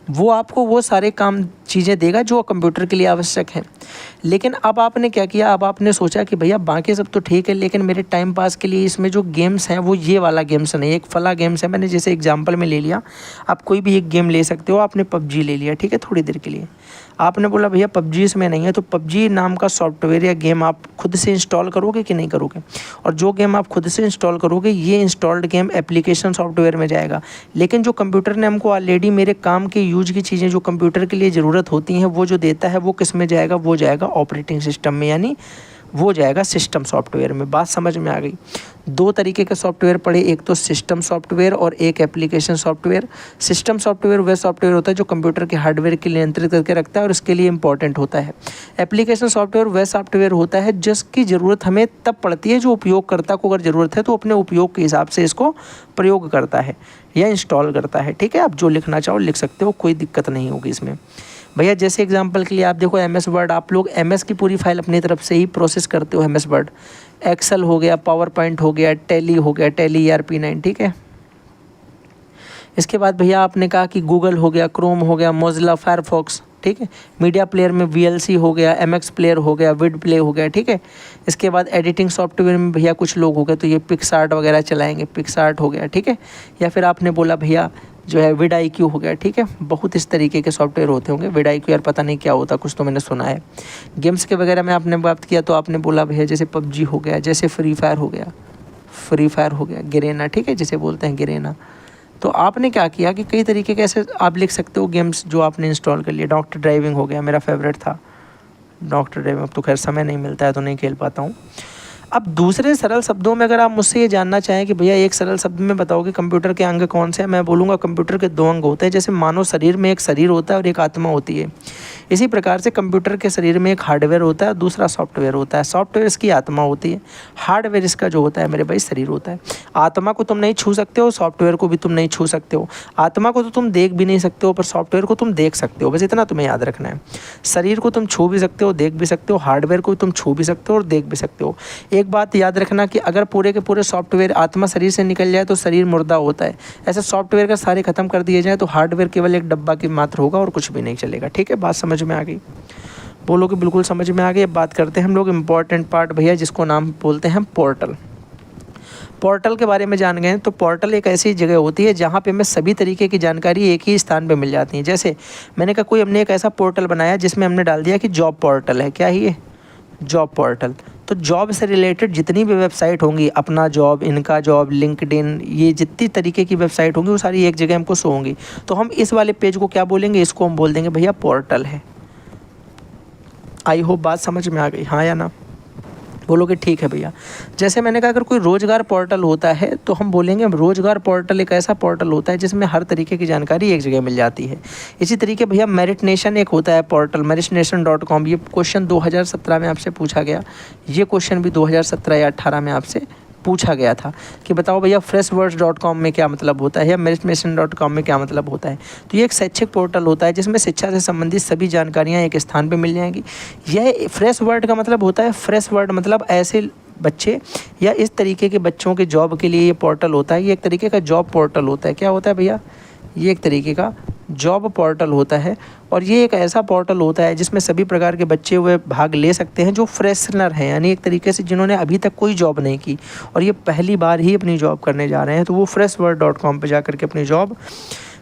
वो आपको वो सारे काम चीज़ें देगा जो कंप्यूटर के लिए आवश्यक है। लेकिन अब आपने क्या किया, अब आपने सोचा कि भैया बाकी सब तो ठीक है लेकिन मेरे टाइम पास के लिए इसमें जो गेम्स हैं वो ये वाला गेम्स नहीं, एक फला गेम्स है। मैंने जैसे एग्जांपल में ले लिया, आप कोई भी एक गेम ले सकते हो। आपने PUBG ले लिया, ठीक है, थोड़ी देर के लिए। आपने बोला भैया PUBG इसमें नहीं है, तो PUBG नाम का सॉफ्टवेयर या गेम आप खुद से इंस्टॉल करोगे कि नहीं करोगे? और जो गेम आप खुद से इंस्टॉल करोगे ये इंस्टॉल्ड गेम एप्लीकेशन सॉफ्टवेयर में जाएगा। लेकिन जो कंप्यूटर ने हमको ऑलरेडी मेरे काम के यूज की चीज़ें जो कंप्यूटर के लिए ज़रूरत होती हैं वो जो देता है वो किस में जाएगा? वो जाएगा ऑपरेटिंग सिस्टम में, यानी वो जाएगा सिस्टम सॉफ्टवेयर में। बात समझ में आ गई? दो तरीके के सॉफ्टवेयर पढ़े, एक तो सिस्टम सॉफ्टवेयर और एक एप्लीकेशन सॉफ्टवेयर। सिस्टम सॉफ्टवेयर वह सॉफ्टवेयर होता है जो कंप्यूटर के हार्डवेयर के लिए नियंत्रित करके रखता है और इसके लिए इंपॉर्टेंट होता है। एप्लीकेशन सॉफ्टवेयर वह सॉफ्टवेयर होता है जिसकी ज़रूरत हमें तब पड़ती है जो उपयोगकर्ता को अगर ज़रूरत है तो अपने उपयोग के हिसाब से इसको प्रयोग करता है या इंस्टॉल करता है, ठीक है। आप जो लिखना चाहो लिख सकते हो, कोई दिक्कत नहीं होगी इसमें। भैया जैसे एग्जांपल के लिए आप देखो MS वर्ड, आप लोग MS की पूरी फाइल अपनी तरफ से ही प्रोसेस करते हो। MS वर्ड, एक्सेल हो गया, पावर पॉइंट हो गया, टैली हो गया, टैली ERP9, ठीक है। इसके बाद भैया आपने कहा कि गूगल हो गया, क्रोम हो गया, मोजिला फायरफॉक्स, ठीक है। मीडिया प्लेयर में VLC हो गया, MX प्लेयर हो गया, विड प्ले हो गया, ठीक है। इसके बाद एडिटिंग सॉफ्टवेयर में भैया कुछ लोग हो गए तो ये पिक्सआर्ट वगैरह चलाएंगे, पिक्सआर्ट हो गया, ठीक है। या फिर आपने बोला भैया जो है vidIQ हो गया, ठीक है। बहुत इस तरीके के सॉफ्टवेयर होते होंगे। vidIQ यार पता नहीं क्या होता, कुछ तो मैंने सुना है। गेम्स के वगैरह में आपने बात किया तो आपने बोला भैया जैसे PUBG हो गया, जैसे फ्री फायर हो गया, गिरेना, ठीक है, जिसे बोलते हैं गिरेना। तो आपने क्या किया कि कई तरीके के ऐसे आप लिख सकते हो गेम्स जो आपने इंस्टॉल कर लिए। डॉक्टर ड्राइविंग हो गया, मेरा फेवरेट था डॉक्टर ड्राइविंग। अब तो खैर समय नहीं मिलता है तो नहीं खेल पाता हूँ। अब दूसरे सरल शब्दों में अगर आप मुझसे ये जानना चाहें कि भैया एक सरल शब्द में बताओ कि कंप्यूटर के अंग कौन से हैं, मैं बोलूँगा कंप्यूटर के दो अंग होते हैं। जैसे मानव शरीर में एक शरीर होता है और एक आत्मा होती है, इसी प्रकार से कंप्यूटर के शरीर में एक हार्डवेयर होता है और दूसरा सॉफ्टवेयर होता है। सॉफ्टवेयर इसकी आत्मा होती है, हार्डवेयर इसका जो होता है मेरे भाई शरीर होता है। आत्मा को तुम नहीं छू सकते हो, सॉफ्टवेयर को भी तुम नहीं छू सकते हो। आत्मा को तो तुम देख भी नहीं सकते हो पर सॉफ्टवेयर को तुम देख सकते हो, बस इतना तुम्हें याद रखना है। शरीर को तुम छू भी सकते हो, देख भी सकते हो, हार्डवेयर को तुम छू भी सकते हो और देख भी सकते हो। एक बात याद रखना कि अगर पूरे के पूरे सॉफ्टवेयर आत्मा शरीर से निकल जाए तो शरीर मुर्दा होता है। ऐसे सॉफ्टवेयर का सारे खत्म कर दिए जाए तो हार्डवेयर केवल एक डब्बा की मात्र होगा और कुछ भी नहीं चलेगा, ठीक है। बात समझ में आ गई? बोलो कि बिल्कुल समझ में आ गई। अब बात करते हैं हम लोग इम्पॉर्टेंट पार्ट भैया जिसको नाम बोलते हैं पोर्टल। पोर्टल के बारे में जान गए तो पोर्टल एक ऐसी जगह होती है जहाँ पे हमें सभी तरीके की जानकारी एक ही स्थान पे मिल जाती है। जैसे मैंने कहा हमने एक ऐसा पोर्टल बनाया जिसमें हमने डाल दिया कि जॉब पोर्टल है। क्या ही है? Job portal. तो जॉब से रिलेटेड जितनी भी वेबसाइट होंगी, अपना जॉब, इनका जॉब, लिंक्डइन, ये जितनी तरीके की वेबसाइट होंगी वो सारी एक जगह हमको शो होंगी। तो हम इस वाले पेज को क्या बोलेंगे, इसको हम बोल देंगे भैया पोर्टल है। आई होप बात समझ में आ गई, हाँ या ना? बोलोगे ठीक है भैया। जैसे मैंने कहा, अगर कोई रोज़गार पोर्टल होता है तो हम बोलेंगे रोज़गार पोर्टल एक ऐसा पोर्टल होता है जिसमें हर तरीके की जानकारी एक जगह मिल जाती है। इसी तरीके भैया मेरिट नेशन एक होता है पोर्टल, meritnation.com। ये क्वेश्चन 2017 में आपसे पूछा गया, ये क्वेश्चन भी 2017 या 18 में आपसे पूछा गया था कि बताओ भैया freshwords.com में क्या मतलब होता है या meritnation.com में क्या मतलब होता है। तो ये एक शैक्षिक पोर्टल होता है जिसमें शिक्षा से संबंधित सभी जानकारियाँ एक स्थान पे मिल जाएंगी। यह फ्रेश वर्ड का मतलब होता है, फ्रेश वर्ड मतलब ऐसे बच्चे या इस तरीके के बच्चों के जॉब के लिए ये पोर्टल होता है। ये एक तरीके का जॉब पोर्टल होता है। क्या होता है भैया? ये एक तरीके का जॉब पोर्टल होता है और ये एक ऐसा पोर्टल होता है जिसमें सभी प्रकार के बच्चे हुए भाग ले सकते हैं जो फ्रेशनर हैं, यानी एक तरीके से जिन्होंने अभी तक कोई जॉब नहीं की और ये पहली बार ही अपनी जॉब करने जा रहे हैं, तो वो freshword.com पे जा करके अपनी जॉब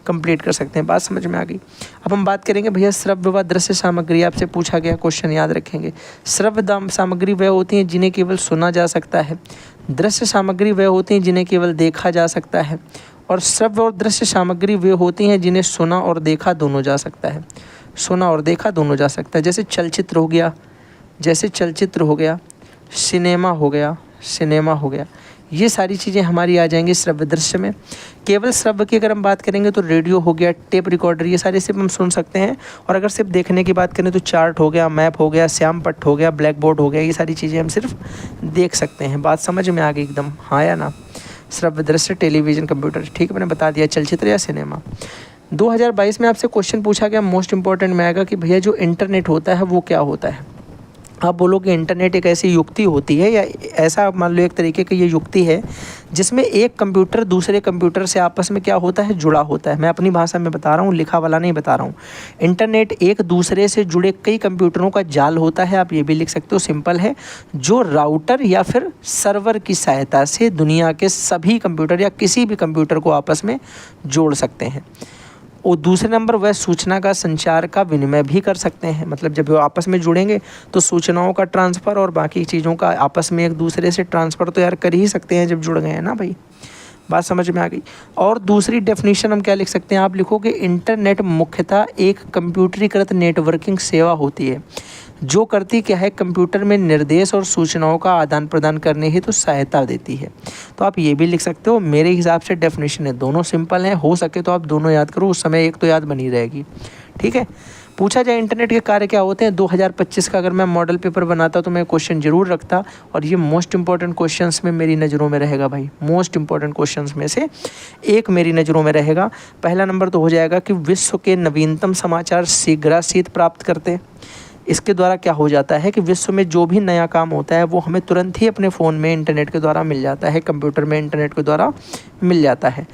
कंप्लीट कर सकते हैं। बात समझ में आ गई? अब हम बात करेंगे भैया श्रव्य व दृश्य सामग्री। आपसे पूछा गया क्वेश्चन, याद रखेंगे। श्रव्य सामग्री वह होती हैं जिन्हें केवल सुना जा सकता है, दृश्य सामग्री वह होती हैं जिन्हें केवल देखा जा सकता है, और श्रव्य और दृश्य सामग्री वे होती हैं जिन्हें सुना और देखा दोनों जा सकता है। सुना और देखा दोनों जा सकता है। जैसे चलचित्र हो गया, जैसे चलचित्र हो गया, सिनेमा हो गया, सिनेमा हो गया, ये सारी चीज़ें हमारी आ जाएंगी श्रव्य दृश्य में। केवल श्रव्य की अगर हम बात करेंगे तो रेडियो हो गया, टेप रिकॉर्डर, ये सारे सिर्फ हम सुन सकते हैं। और अगर सिर्फ देखने की बात करें तो चार्ट हो गया, मैप हो गया, श्याम पट्ट हो गया, ब्लैक बोर्ड हो गया, ये सारी चीज़ें हम सिर्फ देख सकते हैं। बात समझ में आ गई एकदम, हाँ या ना? श्रव्य दृश्य, टेलीविज़न, कंप्यूटर, ठीक है, मैंने बता दिया। चलचित्र या सिनेमा। 2022 में आपसे क्वेश्चन पूछा गया, मोस्ट इंपॉर्टेंट में आएगा कि भैया जो इंटरनेट होता है वो क्या होता है। आप बोलोगे इंटरनेट एक ऐसी युक्ति होती है या ऐसा मान लो एक तरीके की ये युक्ति है जिसमें एक कंप्यूटर दूसरे कंप्यूटर से आपस में क्या होता है, जुड़ा होता है। मैं अपनी भाषा में बता रहा हूँ, लिखा वाला नहीं बता रहा हूँ। इंटरनेट एक दूसरे से जुड़े कई कंप्यूटरों का जाल होता है, आप ये भी लिख सकते हो, सिंपल है, जो राउटर या फिर सर्वर की सहायता से दुनिया के सभी कंप्यूटर या किसी भी कंप्यूटर को आपस में जोड़ सकते हैं। और दूसरे नंबर वह सूचना का संचार का विनिमय भी कर सकते हैं। मतलब जब वो आपस में जुड़ेंगे तो सूचनाओं का ट्रांसफ़र और बाकी चीज़ों का आपस में एक दूसरे से ट्रांसफ़र तो यार कर ही सकते हैं जब जुड़ गए हैं ना भाई। बात समझ में आ गई? और दूसरी डेफिनेशन हम क्या लिख सकते हैं, आप लिखोगे इंटरनेट मुख्यतः एक कंप्यूटरीकृत नेटवर्किंग सेवा होती है जो करती क्या है, कंप्यूटर में निर्देश और सूचनाओं का आदान प्रदान करने हेतु सहायता देती है। तो आप ये भी लिख सकते हो। मेरे हिसाब से डेफिनेशन है, दोनों सिंपल हैं, हो सके तो आप दोनों याद करो, उस समय एक तो याद बनी रहेगी। ठीक है, पूछा जाए इंटरनेट के कार्य क्या होते हैं, 2025 का अगर मैं मॉडल पेपर बनाता तो मैं क्वेश्चन जरूर रखता और ये मोस्ट इंपॉर्टेंट क्वेश्चंस में मेरी नज़रों में रहेगा भाई। मोस्ट इंपॉर्टेंट क्वेश्चंस में से एक मेरी नज़रों में रहेगा। पहला नंबर तो हो जाएगा कि विश्व के नवीनतम समाचार शीघ्रातीत प्राप्त करते। इसके द्वारा क्या हो जाता है कि विश्व में जो भी नया काम होता है वो हमें तुरंत ही अपने फ़ोन में इंटरनेट के द्वारा मिल जाता है, कंप्यूटर में इंटरनेट के द्वारा मिल जाता है।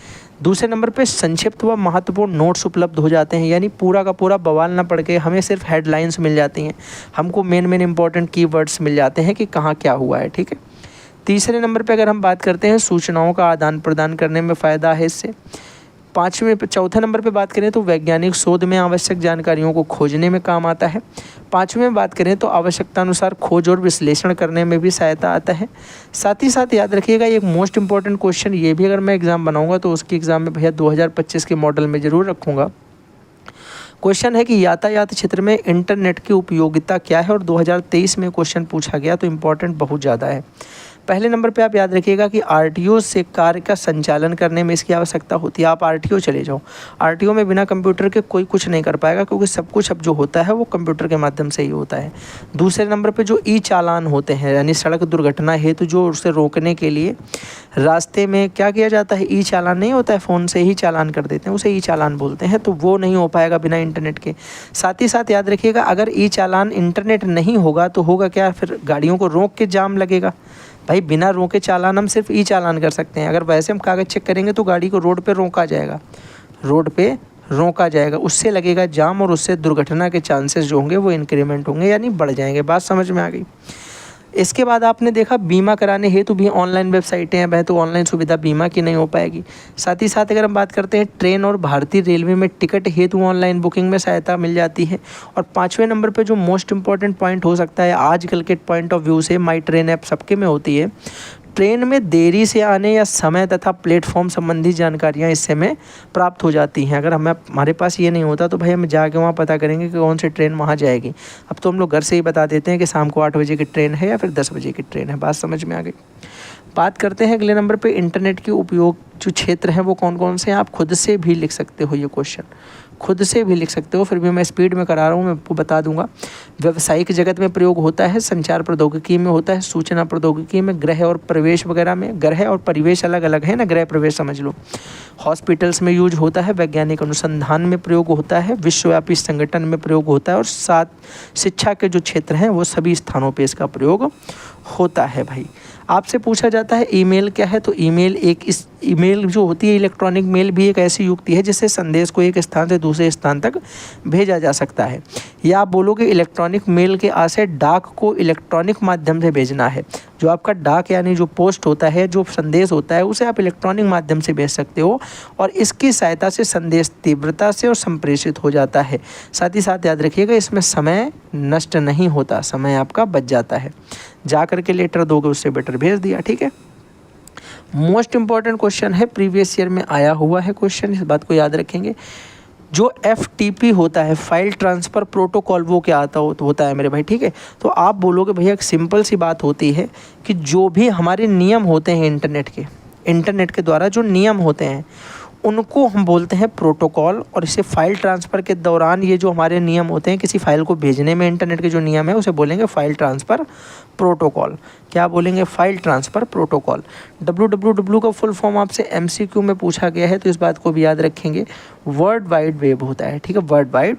दूसरे नंबर पे संक्षिप्त व महत्वपूर्ण नोट्स उपलब्ध हो जाते हैं, यानी पूरा का पूरा बवाल ना पढ़ के हमें सिर्फ हेडलाइंस मिल जाती हैं, हमको मेन इंपॉर्टेंट कीवर्ड्स मिल जाते हैं कि कहाँ क्या हुआ है। ठीक है, तीसरे नंबर पे अगर हम बात करते हैं सूचनाओं का आदान प्रदान करने में फ़ायदा है इससे। चौथे नंबर पे बात करें तो वैज्ञानिक शोध में आवश्यक जानकारियों को खोजने में काम आता है। पाँचवें में बात करें तो आवश्यकता अनुसार खोज और विश्लेषण करने में भी सहायता आता है। साथ ही साथ याद रखिएगा एक मोस्ट इंपॉर्टेंट क्वेश्चन ये भी अगर मैं एग्ज़ाम बनाऊंगा तो उसकी एग्ज़ाम में भैया 2025 के मॉडल में ज़रूर रखूँगा। क्वेश्चन है कि यातायात क्षेत्र में इंटरनेट की उपयोगिता क्या है, और 2023 में क्वेश्चन पूछा गया तो इम्पोर्टेंट बहुत ज़्यादा है। पहले नंबर पे आप याद रखिएगा कि आरटीओ से कार्य का संचालन करने में इसकी आवश्यकता होती है। आप आरटीओ चले जाओ, आरटीओ में बिना कंप्यूटर के कोई कुछ नहीं कर पाएगा क्योंकि सब कुछ अब जो होता है वो कंप्यूटर के माध्यम से ही होता है। दूसरे नंबर पे जो ई चालान होते हैं, यानी सड़क दुर्घटना हेतु जो उसे रोकने के लिए रास्ते में क्या किया जाता है, ई चालान नहीं होता है, फ़ोन से ही चालान कर देते हैं, उसे ई चालान बोलते हैं, तो वो नहीं हो पाएगा बिना इंटरनेट के। साथ ही साथ याद रखिएगा अगर ई चालान इंटरनेट नहीं होगा तो होगा क्या, फिर गाड़ियों को रोक के जाम लगेगा। भाई बिना रोके चालान हम सिर्फ ई चालान कर सकते हैं। अगर वैसे हम कागज़ चेक करेंगे तो गाड़ी को रोड पे रोका जाएगा, रोड पे रोका जाएगा, उससे लगेगा जाम और उससे दुर्घटना के चांसेस जो होंगे वो इंक्रीमेंट होंगे, यानी बढ़ जाएंगे। बात समझ में आ गई? इसके बाद आपने देखा बीमा कराने हेतु भी ऑनलाइन वेबसाइटें हैं, वह तो ऑनलाइन सुविधा बीमा की नहीं हो पाएगी। साथ ही साथ अगर हम बात करते हैं ट्रेन और भारतीय रेलवे में टिकट हेतु ऑनलाइन बुकिंग में सहायता मिल जाती है। और 5वें नंबर पे जो मोस्ट इंपॉर्टेंट पॉइंट हो सकता है आजकल के पॉइंट ऑफ व्यू से, माई ट्रेन ऐप सबके में होती है, ट्रेन में देरी से आने या समय तथा प्लेटफॉर्म संबंधी जानकारियाँ इससे हमें प्राप्त हो जाती हैं। अगर हमारे पास ये नहीं होता तो भाई हम जाके वहाँ पता करेंगे कि कौन सी ट्रेन वहाँ जाएगी। अब तो हम लोग घर से ही बता देते हैं कि शाम को 8 बजे की ट्रेन है या फिर 10 बजे की ट्रेन है। बात समझ में आ गई। बात करते हैं अगले नंबर पे इंटरनेट के उपयोग जो क्षेत्र हैं वो कौन कौन से हैं। आप खुद से भी लिख सकते हो, ये क्वेश्चन खुद से भी लिख सकते हो, फिर भी मैं स्पीड में करा रहा हूँ, मैं आपको बता दूंगा। व्यावसायिक जगत में प्रयोग होता है, संचार प्रौद्योगिकी में होता है, सूचना प्रौद्योगिकी में, ग्रह और प्रवेश वगैरह में। ग्रह और परिवेश अलग अलग है ना, ग्रह प्रवेश समझ लो। हॉस्पिटल्स में यूज होता है, वैज्ञानिक अनुसंधान में प्रयोग होता है, विश्वव्यापी संगठन में प्रयोग होता है, और साथ शिक्षा के जो क्षेत्र हैं वो सभी स्थानों पर इसका प्रयोग होता है। भाई आपसे पूछा जाता है ईमेल क्या है, तो ईमेल जो होती है, इलेक्ट्रॉनिक मेल भी एक ऐसी युक्ति है जिससे संदेश को एक स्थान से दूसरे स्थान तक भेजा जा सकता है। या आप बोलोगे इलेक्ट्रॉनिक मेल के आशय डाक को इलेक्ट्रॉनिक माध्यम से भेजना है। जो आपका डाक यानी जो पोस्ट होता है, जो संदेश होता है, उसे आप इलेक्ट्रॉनिक माध्यम से भेज सकते हो और इसकी सहायता से संदेश तीव्रता से और संप्रेषित हो जाता है। साथ ही साथ याद रखिएगा इसमें समय नष्ट नहीं होता, समय आपका बच जाता है। जा करके लेटर दोगे उससे बेटर भेज दिया, ठीक है। मोस्ट इंपॉर्टेंट क्वेश्चन है, प्रीवियस ईयर में आया हुआ है क्वेश्चन, इस बात को याद रखेंगे। जो FTP होता है, फाइल ट्रांसफ़र प्रोटोकॉल, वो क्या होता है मेरे भाई, ठीक है। तो आप बोलोगे भैया एक सिंपल सी बात होती है कि जो भी हमारे नियम होते हैं इंटरनेट के द्वारा जो नियम होते हैं उनको हम बोलते हैं प्रोटोकॉल। और इसे फाइल ट्रांसफ़र के दौरान ये जो हमारे नियम होते हैं किसी फाइल को भेजने में, इंटरनेट के जो नियम है उसे बोलेंगे फाइल ट्रांसफ़र प्रोटोकॉल। क्या बोलेंगे? File transfer protocol. www का फुल फॉर्म आपसे MCQ में पूछा गया है, तो इस बात को भी याद रखेंगे। वर्ल्ड वाइड वेब होता है, ठीक है, वर्ल्ड वाइड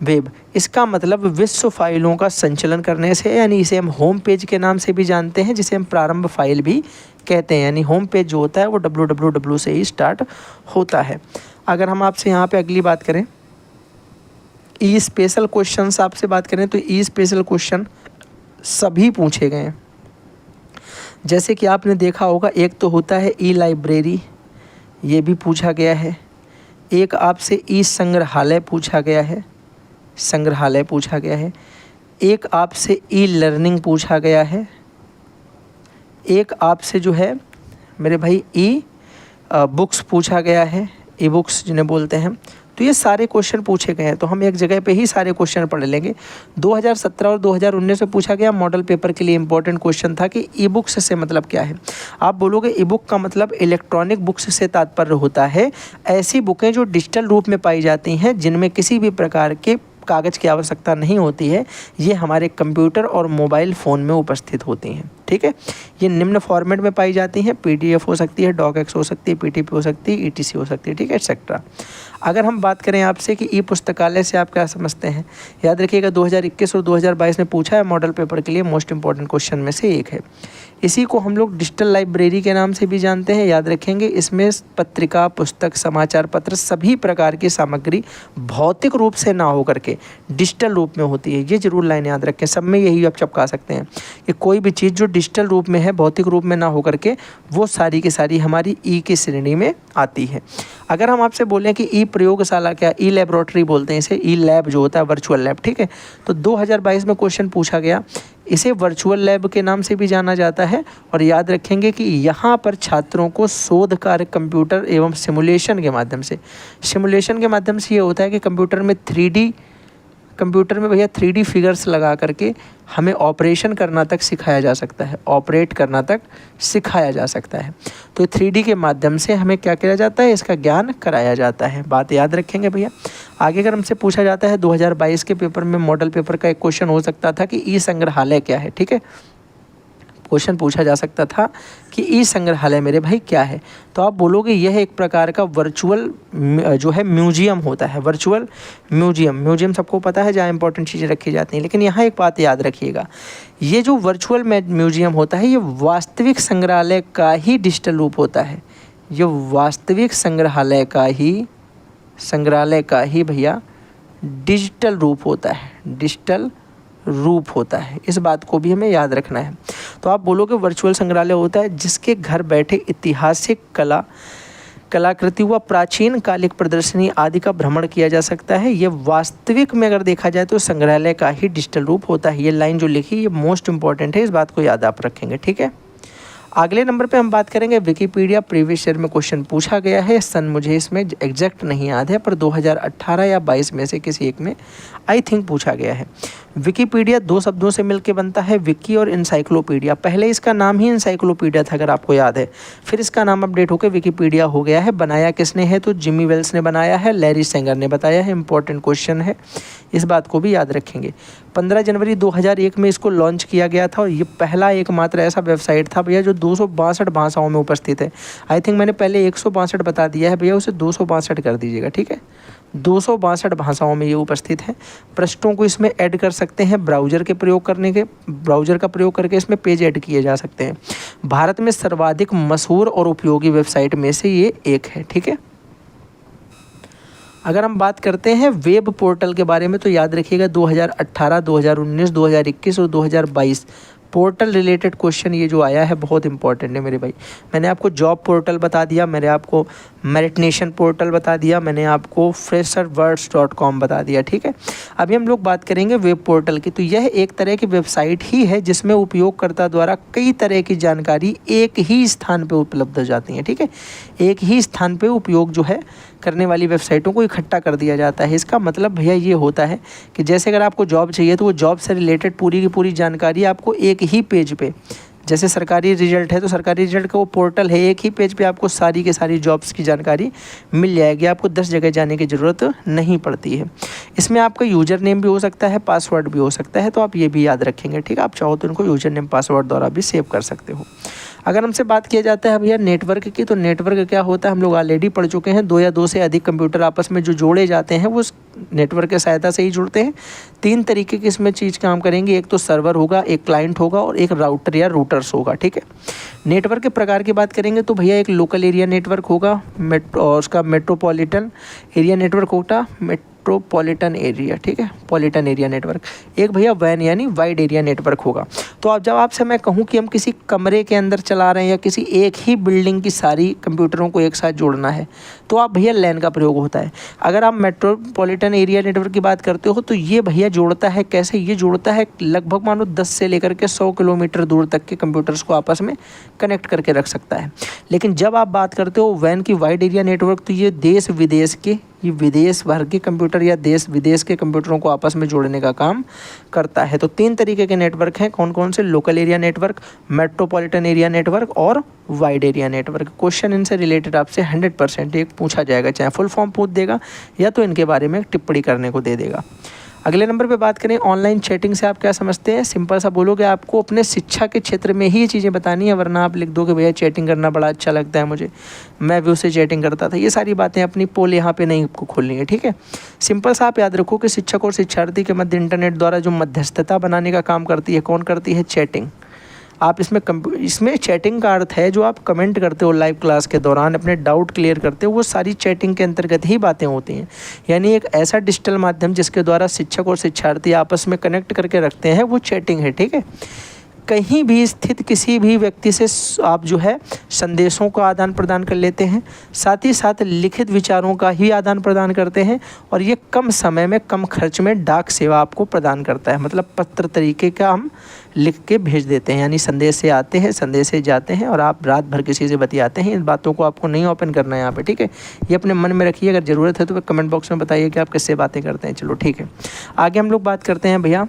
वेब। इसका मतलब विश्व फाइलों का संचलन करने से, यानी इसे हम होम पेज के नाम से भी जानते हैं, जिसे हम प्रारंभ फाइल भी कहते हैं। यानी होम पेज जो होता है वो www से ही स्टार्ट होता है। अगर हम आपसे यहाँ पे अगली बात करें, ई स्पेशल क्वेश्चंस आपसे बात करें, तो ई स्पेशल क्वेश्चन सभी पूछे गए हैं। जैसे कि आपने देखा होगा, एक तो होता है ई लाइब्रेरी, ये भी पूछा गया है। एक आपसे ई संग्रहालय पूछा गया है, संग्रहालय पूछा गया है। एक आपसे ई लर्निंग पूछा गया है। एक आपसे जो है मेरे भाई ई बुक्स पूछा गया है, ई बुक्स जिन्हें बोलते हैं। तो ये सारे क्वेश्चन पूछे गए हैं, तो हम एक जगह पे ही सारे क्वेश्चन पढ़ लेंगे। 2017 और 2019 में पूछा गया मॉडल पेपर के लिए इंपॉर्टेंट क्वेश्चन था कि ई बुक्स से मतलब क्या है। आप बोलोगे ई बुक का मतलब इलेक्ट्रॉनिक बुक्स से तात्पर्य होता है ऐसी बुकें जो डिजिटल रूप में पाई जाती हैं, जिनमें किसी भी प्रकार के कागज़ की आवश्यकता नहीं होती है। ये हमारे कंप्यूटर और मोबाइल फ़ोन में उपस्थित होती हैं, ठीक है। ये निम्न फॉर्मेट में पाई जाती हैं, PDF हो सकती है, डॉकएक्स हो सकती है, PTP हो सकती है, ETC हो सकती है, ठीक है, एक्सेट्रा। अगर हम बात करें आपसे कि ई पुस्तकालय से आप क्या समझते हैं, याद रखिएगा 2021 और 2022 में पूछा है मॉडल पेपर के लिए, मोस्ट इंपॉर्टेंट क्वेश्चन में से एक है। इसी को हम लोग डिजिटल लाइब्रेरी के नाम से भी जानते हैं, याद रखेंगे। इसमें पत्रिका, पुस्तक, समाचार पत्र, सभी प्रकार की सामग्री भौतिक रूप से ना होकर के डिजिटल रूप में होती है। ये जरूर लाइन याद रखें, सब में यही आप चिपका सकते हैं कि कोई भी चीज़ जो डिजिटल रूप में है, भौतिक रूप में ना होकर के, वो सारी की सारी हमारी ई की श्रेणी में आती है। अगर हम आपसे बोलें कि ई प्रयोगशाला क्या, ई लैबोरेटरी बोलते हैं इसे, ई लैब जो होता है वर्चुअल लैब, ठीक है। तो 2022 में क्वेश्चन पूछा गया, इसे वर्चुअल लैब के नाम से भी जाना जाता है। और याद रखेंगे कि यहाँ पर छात्रों को शोध कार्य कंप्यूटर एवं सिमुलेशन के माध्यम से ये होता है कि कंप्यूटर में भैया 3D फिगर्स लगा करके हमें ऑपरेशन करना तक सिखाया जा सकता है, ऑपरेट करना तक सिखाया जा सकता है। तो 3D के माध्यम से हमें क्या किया जाता है, इसका ज्ञान कराया जाता है। बात याद रखेंगे भैया। आगे अगर हमसे पूछा जाता है 2022 के पेपर में, मॉडल पेपर का एक क्वेश्चन हो सकता था कि ई संग्रहालय क्या है, ठीक है। क्वेश्चन पूछा जा सकता था कि ई संग्रहालय मेरे भाई क्या है। तो आप बोलोगे यह एक प्रकार का वर्चुअल जो है म्यूजियम होता है। वर्चुअल म्यूजियम सबको पता है जहाँ इंपॉर्टेंट चीज़ें रखी जाती हैं। लेकिन यहाँ एक बात याद रखिएगा, ये जो वर्चुअल म्यूजियम होता है, ये वास्तविक संग्रहालय का ही डिजिटल रूप होता है। ये वास्तविक संग्रहालय का ही भैया डिजिटल रूप होता है, डिजिटल रूप होता है। इस बात को भी हमें याद रखना है। तो आप बोलोगे वर्चुअल संग्रहालय होता है जिसके घर बैठे ऐतिहासिक कलाकृति व प्राचीन कालिक प्रदर्शनी आदि का भ्रमण किया जा सकता है। ये वास्तविक में अगर देखा जाए तो संग्रहालय का ही डिजिटल रूप होता है। ये लाइन जो लिखी ये मोस्ट इंपॉर्टेंट है, इस बात को याद आप रखेंगे, ठीक है। अगले नंबर पे हम बात करेंगे विकिपीडिया प्रीवियस ईयर में क्वेश्चन पूछा गया है, सन मुझे इसमें एग्जैक्ट नहीं याद है, पर 2018 या 22 में से किसी एक में आई थिंक पूछा गया है। विकिपीडिया दो शब्दों से मिलकर बनता है, विकी और इंसाइक्लोपीडिया। पहले इसका नाम ही इंसाइक्लोपीडिया था अगर आपको याद है, फिर इसका नाम अपडेट होकर विकिपीडिया हो गया है। बनाया किसने है तो जिमी वेल्स ने बनाया है, लैरी सेंगर ने बताया है। इंपॉर्टेंट क्वेश्चन है, इस बात को भी याद रखेंगे। 15 जनवरी 2001 में इसको लॉन्च किया गया था और ये पहला एकमात्र ऐसा वेबसाइट था भैया जो 262 भाषाओं में उपस्थित है। आई थिंक मैंने पहले 162 बता दिया है भैया, उसे 262 कर दीजिएगा, ठीक है। 262 भाषाओं में ये उपस्थित है। पृष्ठों को इसमें ऐड कर सकते हैं ब्राउज़र का प्रयोग करके इसमें पेज ऐड किए जा सकते हैं। भारत में सर्वाधिक मशहूर और उपयोगी वेबसाइट में से ये एक है, ठीक है। अगर हम बात करते हैं वेब पोर्टल के बारे में तो याद रखिएगा 2018, 2019, 2021 और 2022 पोर्टल रिलेटेड क्वेश्चन ये जो आया है बहुत इंपॉर्टेंट है मेरे भाई। मैंने आपको जॉब पोर्टल बता दिया, मैंने आपको मेरिट नेशन पोर्टल बता दिया, मैंने आपको fresherwords.com बता दिया, ठीक है। अभी हम लोग बात करेंगे वेब पोर्टल की। तो यह एक तरह की वेबसाइट ही है जिसमें उपयोगकर्ता द्वारा कई तरह की जानकारी एक ही स्थान पर उपलब्ध हो जाती है, ठीक है। एक ही स्थान पर उपयोग जो है करने वाली वेबसाइटों को इकट्ठा कर दिया जाता है। इसका मतलब भैया ये होता है कि जैसे अगर आपको जॉब चाहिए तो वो जॉब से रिलेटेड पूरी की पूरी जानकारी आपको एक ही पेज पे, जैसे सरकारी रिजल्ट है तो सरकारी रिजल्ट का वो पोर्टल है, एक ही पेज पे आपको सारी की सारी जॉब्स की जानकारी मिल जाएगी। आपको 10 जगह जाने की ज़रूरत नहीं पड़ती है। इसमें आपका यूज़र नेम भी हो सकता है, पासवर्ड भी हो सकता है, तो आप ये भी याद रखेंगे, ठीक है। आप चाहो तो इनको यूज़र नेम पासवर्ड द्वारा भी सेव कर सकते हो। अगर हमसे बात किया जाता है भैया नेटवर्क की, तो नेटवर्क क्या होता है हम लोग ऑलरेडी पढ़ चुके हैं। 2 या 2 से अधिक कंप्यूटर आपस में जो जोड़े जाते हैं वो नेटवर्क की सहायता से ही जुड़ते हैं। 3 तरीके की इसमें चीज़ काम करेंगे, एक तो सर्वर होगा, एक क्लाइंट होगा और एक राउटर या रूटर्स होगा, ठीक है। नेटवर्क के प्रकार की बात करेंगे तो भैया एक लोकल एरिया नेटवर्क होगा, और उसका मेट्रोपॉलिटन एरिया नेटवर्क होगा, मेट्रोपॉलिटन एरिया, ठीक है, पॉलिटन एरिया नेटवर्क। एक भैया वैन यानी वाइड एरिया नेटवर्क होगा। तो अब जब आपसे मैं कहूँ कि हम किसी कमरे के अंदर चला रहे हैं या किसी एक ही बिल्डिंग की सारी कंप्यूटरों को एक साथ जोड़ना है तो आप भैया लैन का प्रयोग होता है। अगर आप मेट्रोपॉलिटन एरिया नेटवर्क की बात करते हो तो ये भैया जोड़ता है कैसे, ये जोड़ता है लगभग मानो 10 से लेकर के 100 किलोमीटर दूर तक के कंप्यूटर्स को आपस में कनेक्ट करके रख सकता है। लेकिन जब आप बात करते हो वैन की वाइड एरिया नेटवर्क तो ये देश विदेश के, ये विदेश भर के कंप्यूटर या देश विदेश के कंप्यूटरों को आपस में जोड़ने का काम करता है। तो 3 तरीके के नेटवर्क हैं, कौन कौन से, local area network, metropolitan area network और वाइड एरिया नेटवर्क। क्वेश्चन इनसे रिलेटेड आपसे 100% एक पूछा जाएगा, चाहे फुल फॉर्म पूछ देगा या तो इनके बारे में टिप्पणी करने को दे देगा। अगले नंबर पे बात करें ऑनलाइन चैटिंग से आप क्या समझते हैं। सिंपल सा बोलोगे, आपको अपने शिक्षा के क्षेत्र में ही ये चीज़ें बतानी है, वरना आप लिख दो कि भैया चैटिंग करना बड़ा अच्छा लगता है मुझे, मैं भी उससे चैटिंग करता था। ये सारी बातें अपनी पोल यहाँ पे नहीं खोलनी है, ठीक है। सिंपल सा आप याद रखो कि शिक्षक और शिक्षार्थी के मध्य इंटरनेट द्वारा जो मध्यस्थता बनाने का काम करती है, कौन करती है, चैटिंग। आप इसमें चैटिंग का अर्थ है जो आप कमेंट करते हो लाइव क्लास के दौरान, अपने डाउट क्लियर करते हो, वो सारी चैटिंग के अंतर्गत ही बातें होती हैं। यानी एक ऐसा डिजिटल माध्यम जिसके द्वारा शिक्षक और शिक्षार्थी आपस में कनेक्ट करके रखते हैं, वो चैटिंग है, ठीक है। कहीं भी स्थित किसी भी व्यक्ति से आप जो है संदेशों का आदान प्रदान कर लेते हैं, साथ ही साथ लिखित विचारों का ही आदान प्रदान करते हैं, और ये कम समय में कम खर्च में डाक सेवा आपको प्रदान करता है। मतलब पत्र तरीके का हम लिख के भेज देते हैं, यानी संदेश से आते हैं, संदेश से जाते हैं और आप रात भर किसी से बतियाते हैं। इन बातों को आपको नहीं ओपन करना है यहाँ पे, ठीक है। ये अपने मन में रखिए, अगर ज़रूरत है तो कमेंट बॉक्स में बताइए कि आप किससे बातें करते हैं। चलो ठीक है, आगे हम लोग बात करते हैं भैया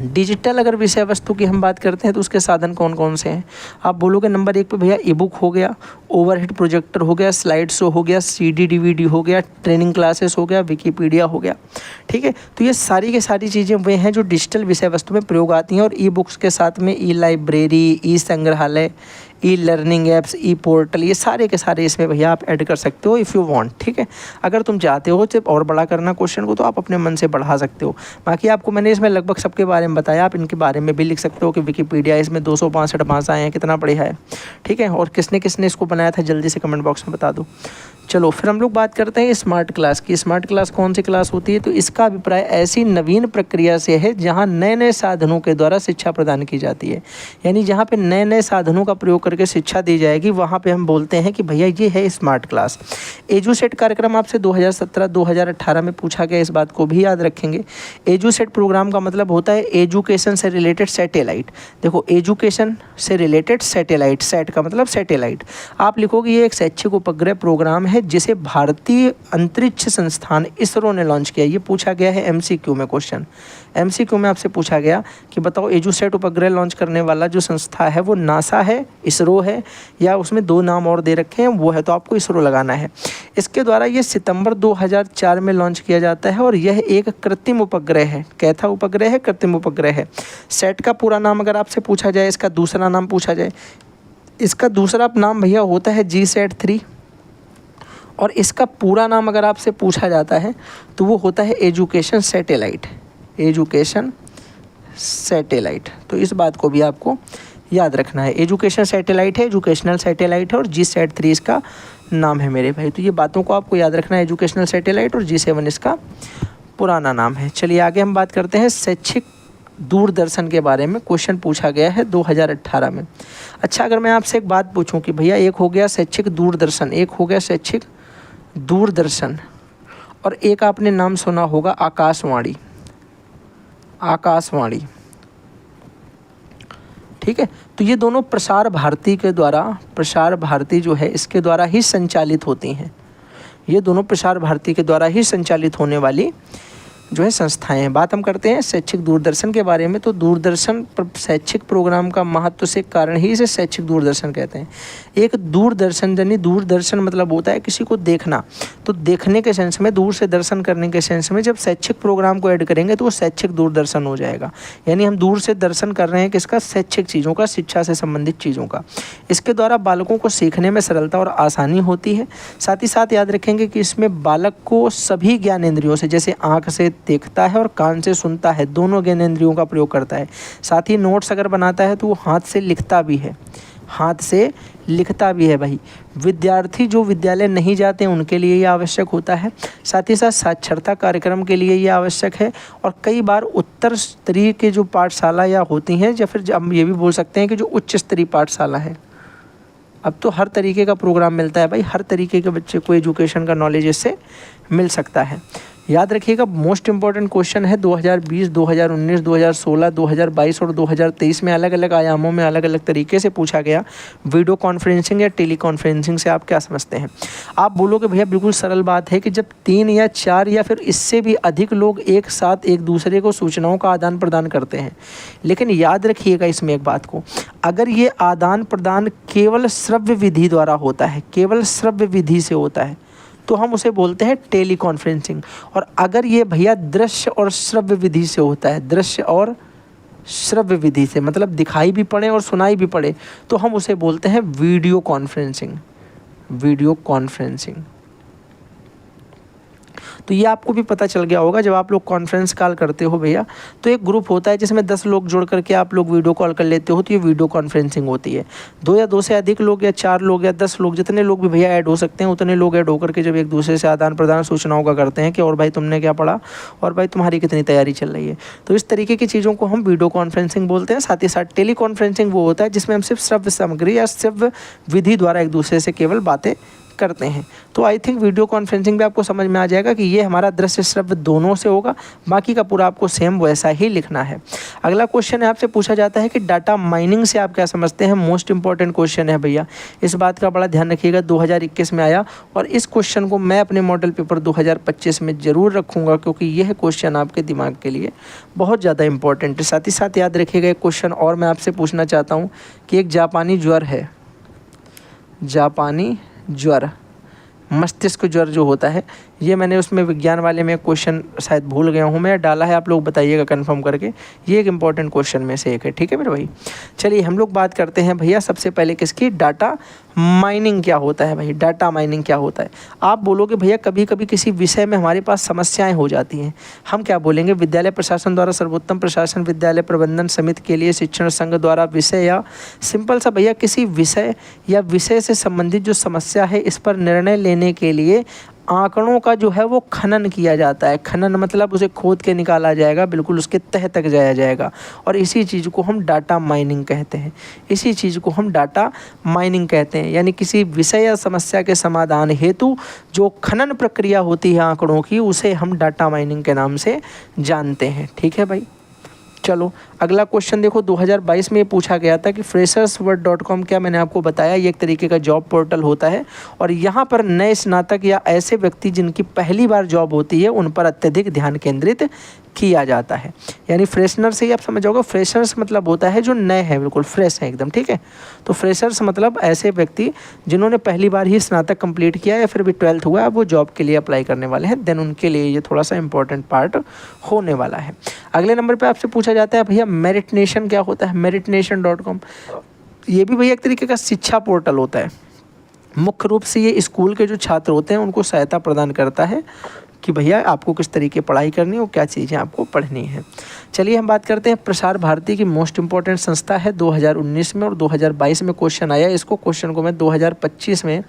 डिजिटल। अगर विषय वस्तु की हम बात करते हैं तो उसके साधन कौन कौन से हैं। आप बोलोगे नंबर 1 पे भैया ई बुक हो गया, ओवरहेड प्रोजेक्टर हो गया, स्लाइड शो हो गया, CD DVD हो गया, ट्रेनिंग क्लासेस हो गया, विकिपीडिया हो गया, ठीक है। तो ये सारी की सारी चीज़ें वे हैं जो डिजिटल विषय वस्तु में प्रयोग आती हैं। और ई बुक्स के साथ में ई लाइब्रेरी, ई संग्रहालय, ई लर्निंग ऐप्स, ई पोर्टल, ये सारे के सारे इसमें भैया आप ऐड कर सकते हो इफ़ यू वांट, ठीक है। अगर तुम चाहते हो सिर्फ और बड़ा करना क्वेश्चन को तो आप अपने मन से बढ़ा सकते हो। बाकी आपको मैंने इसमें लगभग सबके बारे में बताया, आप इनके बारे में भी लिख सकते हो कि विकिपीडिया इसमें 262 भाषाएँ हैं, कितना बढ़िया है, ठीक है। और किसने किसने इसको बनाया था जल्दी से कमेंट बॉक्स में बता दो। चलो फिर हम लोग बात करते हैं स्मार्ट क्लास की। स्मार्ट क्लास कौन सी क्लास होती है? तो इसका अभिप्राय ऐसी नवीन प्रक्रिया से है जहां नए नए साधनों के द्वारा शिक्षा प्रदान की जाती है। यानी जहां पे नए नए साधनों का प्रयोग करके शिक्षा दी जाएगी वहां पे हम बोलते हैं कि भैया ये है स्मार्ट क्लास। एजुसेट कार्यक्रम आपसे 2017-2018 में पूछा गया, इस बात को भी याद रखेंगे। एजुसेट प्रोग्राम का मतलब होता है एजुकेशन से रिलेटेड सैटेलाइट। देखो एजुकेशन से रिलेटेड सैटेलाइट, सेट का मतलब सैटेलाइट। आप लिखोगे ये एक शैक्षिक उपग्रह प्रोग्राम है जिसे भारतीय अंतरिक्ष संस्थान इसरो ने लॉन्च किया। ये पूछा गया है एमसीक्यू में क्वेश्चन। एमसीक्यू में आपसे पूछा गया कि बताओ एजुसेट उपग्रह लॉन्च करने वाला जो संस्था है वो नासा है, इसरो है, या उसमें दो नाम और दे रखे हैं वो है, तो आपको इसरो लगाना है। इसके द्वारा ये सितंबर 2004 में लॉन्च किया जाता है और यह एक कृत्रिम उपग्रह है। कैथा उपग्रह है? कृत्रिम उपग्रह है। सेट का पूरा नाम अगर आपसे पूछा जाए, इसका दूसरा नाम पूछा जाए, इसका दूसरा नाम भैया होता है GSAT-3 और इसका पूरा नाम अगर आपसे पूछा जाता है तो वो होता है एजुकेशन सैटेलाइट। एजुकेशन सैटेलाइट, तो इस बात को भी आपको याद रखना है। एजुकेशन सैटेलाइट है, एजुकेशनल सैटेलाइट है और GSAT-3 इसका नाम है मेरे भाई। तो ये बातों को आपको याद रखना है, एजुकेशनल सैटेलाइट और G7 इसका पुराना नाम है। चलिए आगे हम बात करते हैं शैक्षिक दूरदर्शन के बारे में। क्वेश्चन पूछा गया है 2018 में। अच्छा, अगर मैं आपसे एक बात पूछूं कि भैया एक हो गया शैक्षिक दूरदर्शन, एक हो गया शैक्षिक दूरदर्शन और एक आपने नाम सुना होगा आकाशवाणी। आकाशवाणी, ठीक है। तो ये दोनों प्रसार भारती के द्वारा, प्रसार भारती जो है इसके द्वारा ही संचालित होती हैं। ये दोनों प्रसार भारती के द्वारा ही संचालित होने वाली जो है संस्थाएं हैं। बात हम करते हैं शैक्षिक दूरदर्शन के बारे में। तो दूरदर्शन शैक्षिक प्रोग्राम का महत्व से कारण ही इसे शैक्षिक दूरदर्शन कहते हैं। एक दूरदर्शन, यानी दूरदर्शन मतलब होता है किसी को देखना, तो देखने के सेंस में, दूर से दर्शन करने के सेंस में जब शैक्षिक प्रोग्राम को ऐड करेंगे तो वो शैक्षिक दूरदर्शन हो जाएगा। यानी हम दूर से दर्शन कर रहे हैं किसका? शैक्षिक चीज़ों का, शिक्षा से संबंधित चीज़ों का। इसके द्वारा बालकों को सीखने में सरलता और आसानी होती है। साथ ही साथ याद रखेंगे कि इसमें बालक को सभी ज्ञानेंद्रियों से, जैसे आँख से देखता है और कान से सुनता है, दोनों ज्ञानेंद्रियों का प्रयोग करता है। साथ ही नोट्स अगर बनाता है तो वो हाथ से लिखता भी है, हाथ से लिखता भी है भाई। विद्यार्थी जो विद्यालय नहीं जाते हैं उनके लिए ये आवश्यक होता है। साथ ही साथ साक्षरता कार्यक्रम के लिए ये आवश्यक है। और कई बार उत्तर स्तरीय के जो पाठशाला या होती हैं, या फिर हम ये भी बोल सकते हैं कि जो उच्च स्तरीय पाठशाला है, अब तो हर तरीके का प्रोग्राम मिलता है भाई, हर तरीके के बच्चे को एजुकेशन का नॉलेज इससे मिल सकता है। याद रखिएगा मोस्ट इंपॉर्टेंट क्वेश्चन है 2020, 2019, 2016, 2022 और 2023 में अलग अलग आयामों में अलग अलग तरीके से पूछा गया। वीडियो कॉन्फ्रेंसिंग या टेली कॉन्फ्रेंसिंग से आप क्या समझते हैं? आप बोलोगे भैया बिल्कुल सरल बात है कि जब 3 या 4 या फिर इससे भी अधिक लोग एक साथ एक दूसरे को सूचनाओं का आदान प्रदान करते हैं। लेकिन याद रखिएगा इसमें एक बात को, अगर ये आदान प्रदान केवल श्रव्य विधि द्वारा होता है, केवल श्रव्य विधि से होता है, तो हम उसे बोलते हैं टेली कॉन्फ्रेंसिंग। और अगर ये भैया दृश्य और श्रव्य विधि से होता है, दृश्य और श्रव्य विधि से मतलब दिखाई भी पड़े और सुनाई भी पड़े, तो हम उसे बोलते हैं वीडियो कॉन्फ्रेंसिंग। Video conferencing. तो ये आपको भी पता चल गया होगा, जब आप लोग कॉन्फ्रेंस कॉल करते हो भैया तो एक ग्रुप होता है जिसमें 10 लोग जुड़ करके आप लोग वीडियो कॉल कर लेते हो, तो ये वीडियो कॉन्फ्रेंसिंग होती है। 2 या 2 से अधिक लोग या 4 लोग या 10 लोग, जितने लोग भी भैया ऐड हो सकते हैं उतने लोग ऐड होकर के जब एक दूसरे से आदान प्रदान सूचनाओं का करते हैं कि और भाई तुमने क्या पढ़ा, और भाई तुम्हारी कितनी तैयारी चल रही है, तो इस तरीके की चीज़ों को हम वीडियो कॉन्फ्रेंसिंग बोलते हैं। साथ ही साथ टेली कॉन्फ्रेंसिंग वो होता है जिसमें हम सिर्फ श्रव्य सामग्री या श्रव्य विधि द्वारा एक दूसरे से केवल बातें करते हैं। तो आई थिंक वीडियो कॉन्फ्रेंसिंग भी आपको समझ में आ जाएगा कि ये हमारा दृश्य श्रव्य दोनों से होगा, बाकी का पूरा आपको सेम वैसा ही लिखना है। अगला क्वेश्चन है, आपसे पूछा जाता है कि डाटा माइनिंग से आप क्या समझते हैं? मोस्ट इंपॉर्टेंट क्वेश्चन है भैया, इस बात का बड़ा ध्यान रखिएगा। 2021 में आया और इस क्वेश्चन को मैं अपने मॉडल पेपर 2025 में ज़रूर रखूँगा, क्योंकि यह क्वेश्चन आपके दिमाग के लिए बहुत ज़्यादा इंपॉर्टेंट है। साथ ही साथ याद रखिएगा एक क्वेश्चन और मैं आपसे पूछना चाहता हूँ कि एक जापानी ज्वर है, जापानी ज्वर, मस्तिष्क ज्वर जो होता है, ये मैंने उसमें विज्ञान वाले में क्वेश्चन शायद भूल गया हूँ मैं, डाला है, आप लोग बताइएगा कन्फर्म करके। ये एक इंपॉर्टेंट क्वेश्चन में से एक है, ठीक है मेरे भाई। चलिए हम लोग बात करते हैं भैया सबसे पहले किसकी, डाटा माइनिंग क्या होता है भाई, डाटा माइनिंग क्या होता है। आप बोलोगे भैया कभी कभी किसी विषय में हमारे पास समस्याएं हो जाती हैं, हम क्या बोलेंगे, विद्यालय प्रशासन द्वारा सर्वोत्तम प्रशासन विद्यालय प्रबंधन समिति के लिए शिक्षण संघ द्वारा विषय, या सिंपल सा भैया किसी विषय या विषय से संबंधित जो समस्या है इस पर निर्णय लेने के लिए आंकड़ों का जो है वो खनन किया जाता है। खनन मतलब उसे खोद के निकाला जाएगा, बिल्कुल उसके तह तक जाया जाएगा, और इसी चीज़ को हम डाटा माइनिंग कहते हैं। इसी चीज़ को हम डाटा माइनिंग कहते हैं, यानी किसी विषय या समस्या के समाधान हेतु जो खनन प्रक्रिया होती है आंकड़ों की, उसे हम डाटा माइनिंग के नाम से जानते हैं, ठीक है भाई। चलो अगला क्वेश्चन देखो, 2022 में ये पूछा गया था कि freshersword.com, क्या मैंने आपको बताया ये एक तरीके का जॉब पोर्टल होता है, और यहाँ पर नए स्नातक या ऐसे व्यक्ति जिनकी पहली बार जॉब होती है उन पर अत्यधिक ध्यान केंद्रित किया जाता है। यानी फ्रेशनर से ही आप समझ जाओगे, फ्रेशर्स मतलब होता है जो नए हैं, बिल्कुल फ्रेश हैं एकदम, ठीक है। तो फ्रेशर्स मतलब ऐसे व्यक्ति जिन्होंने पहली बार ही स्नातक कंप्लीट किया या फिर भी 12th हुआ है, वो जॉब के लिए अप्लाई करने वाले हैं, देन उनके लिए ये थोड़ा सा इंपॉर्टेंट पार्ट होने वाला है। अगले नंबर पर आपसे पूछा जाता है भैया मेरिटनेशन क्या होता है, meritnation.com। ये भी भैया एक तरीके का शिक्षा पोर्टल होता है। मुख्य रूप से ये स्कूल के जो छात्र होते हैं उनको सहायता प्रदान करता है कि भैया आपको किस तरीके पढ़ाई करनी है और क्या चीज़ें आपको पढ़नी है। चलिए हम बात करते हैं, प्रसार भारती की मोस्ट इंपॉर्टेंट संस्था है 2019 में और 2022 में क्वेश्चन आया। इसको क्वेश्चन को मैं 2025 में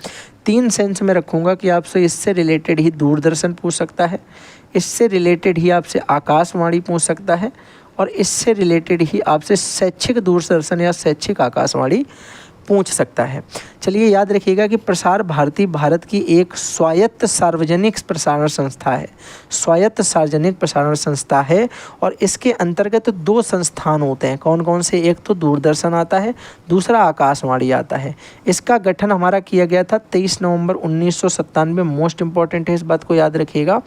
3 सेंस में रखूँगा कि आपसे इससे रिलेटेड ही दूरदर्शन पूछ सकता है, इससे रिलेटेड ही आपसे आकाशवाणी पूछ सकता है, और इससे रिलेटेड ही आपसे शैक्षिक दूरदर्शन या शैक्षिक आकाशवाणी पूछ सकता है। चलिए याद रखिएगा कि प्रसार भारती भारत की एक स्वायत्त सार्वजनिक प्रसारण संस्था है, स्वायत्त सार्वजनिक प्रसारण संस्था है, और इसके अंतर्गत 2 संस्थान होते हैं। कौन कौन से, एक तो दूरदर्शन आता है, दूसरा आकाशवाणी आता है। इसका गठन हमारा किया गया था 23 नवंबर 1997, मोस्ट इंपॉर्टेंट है, इस बात को याद रखिएगा।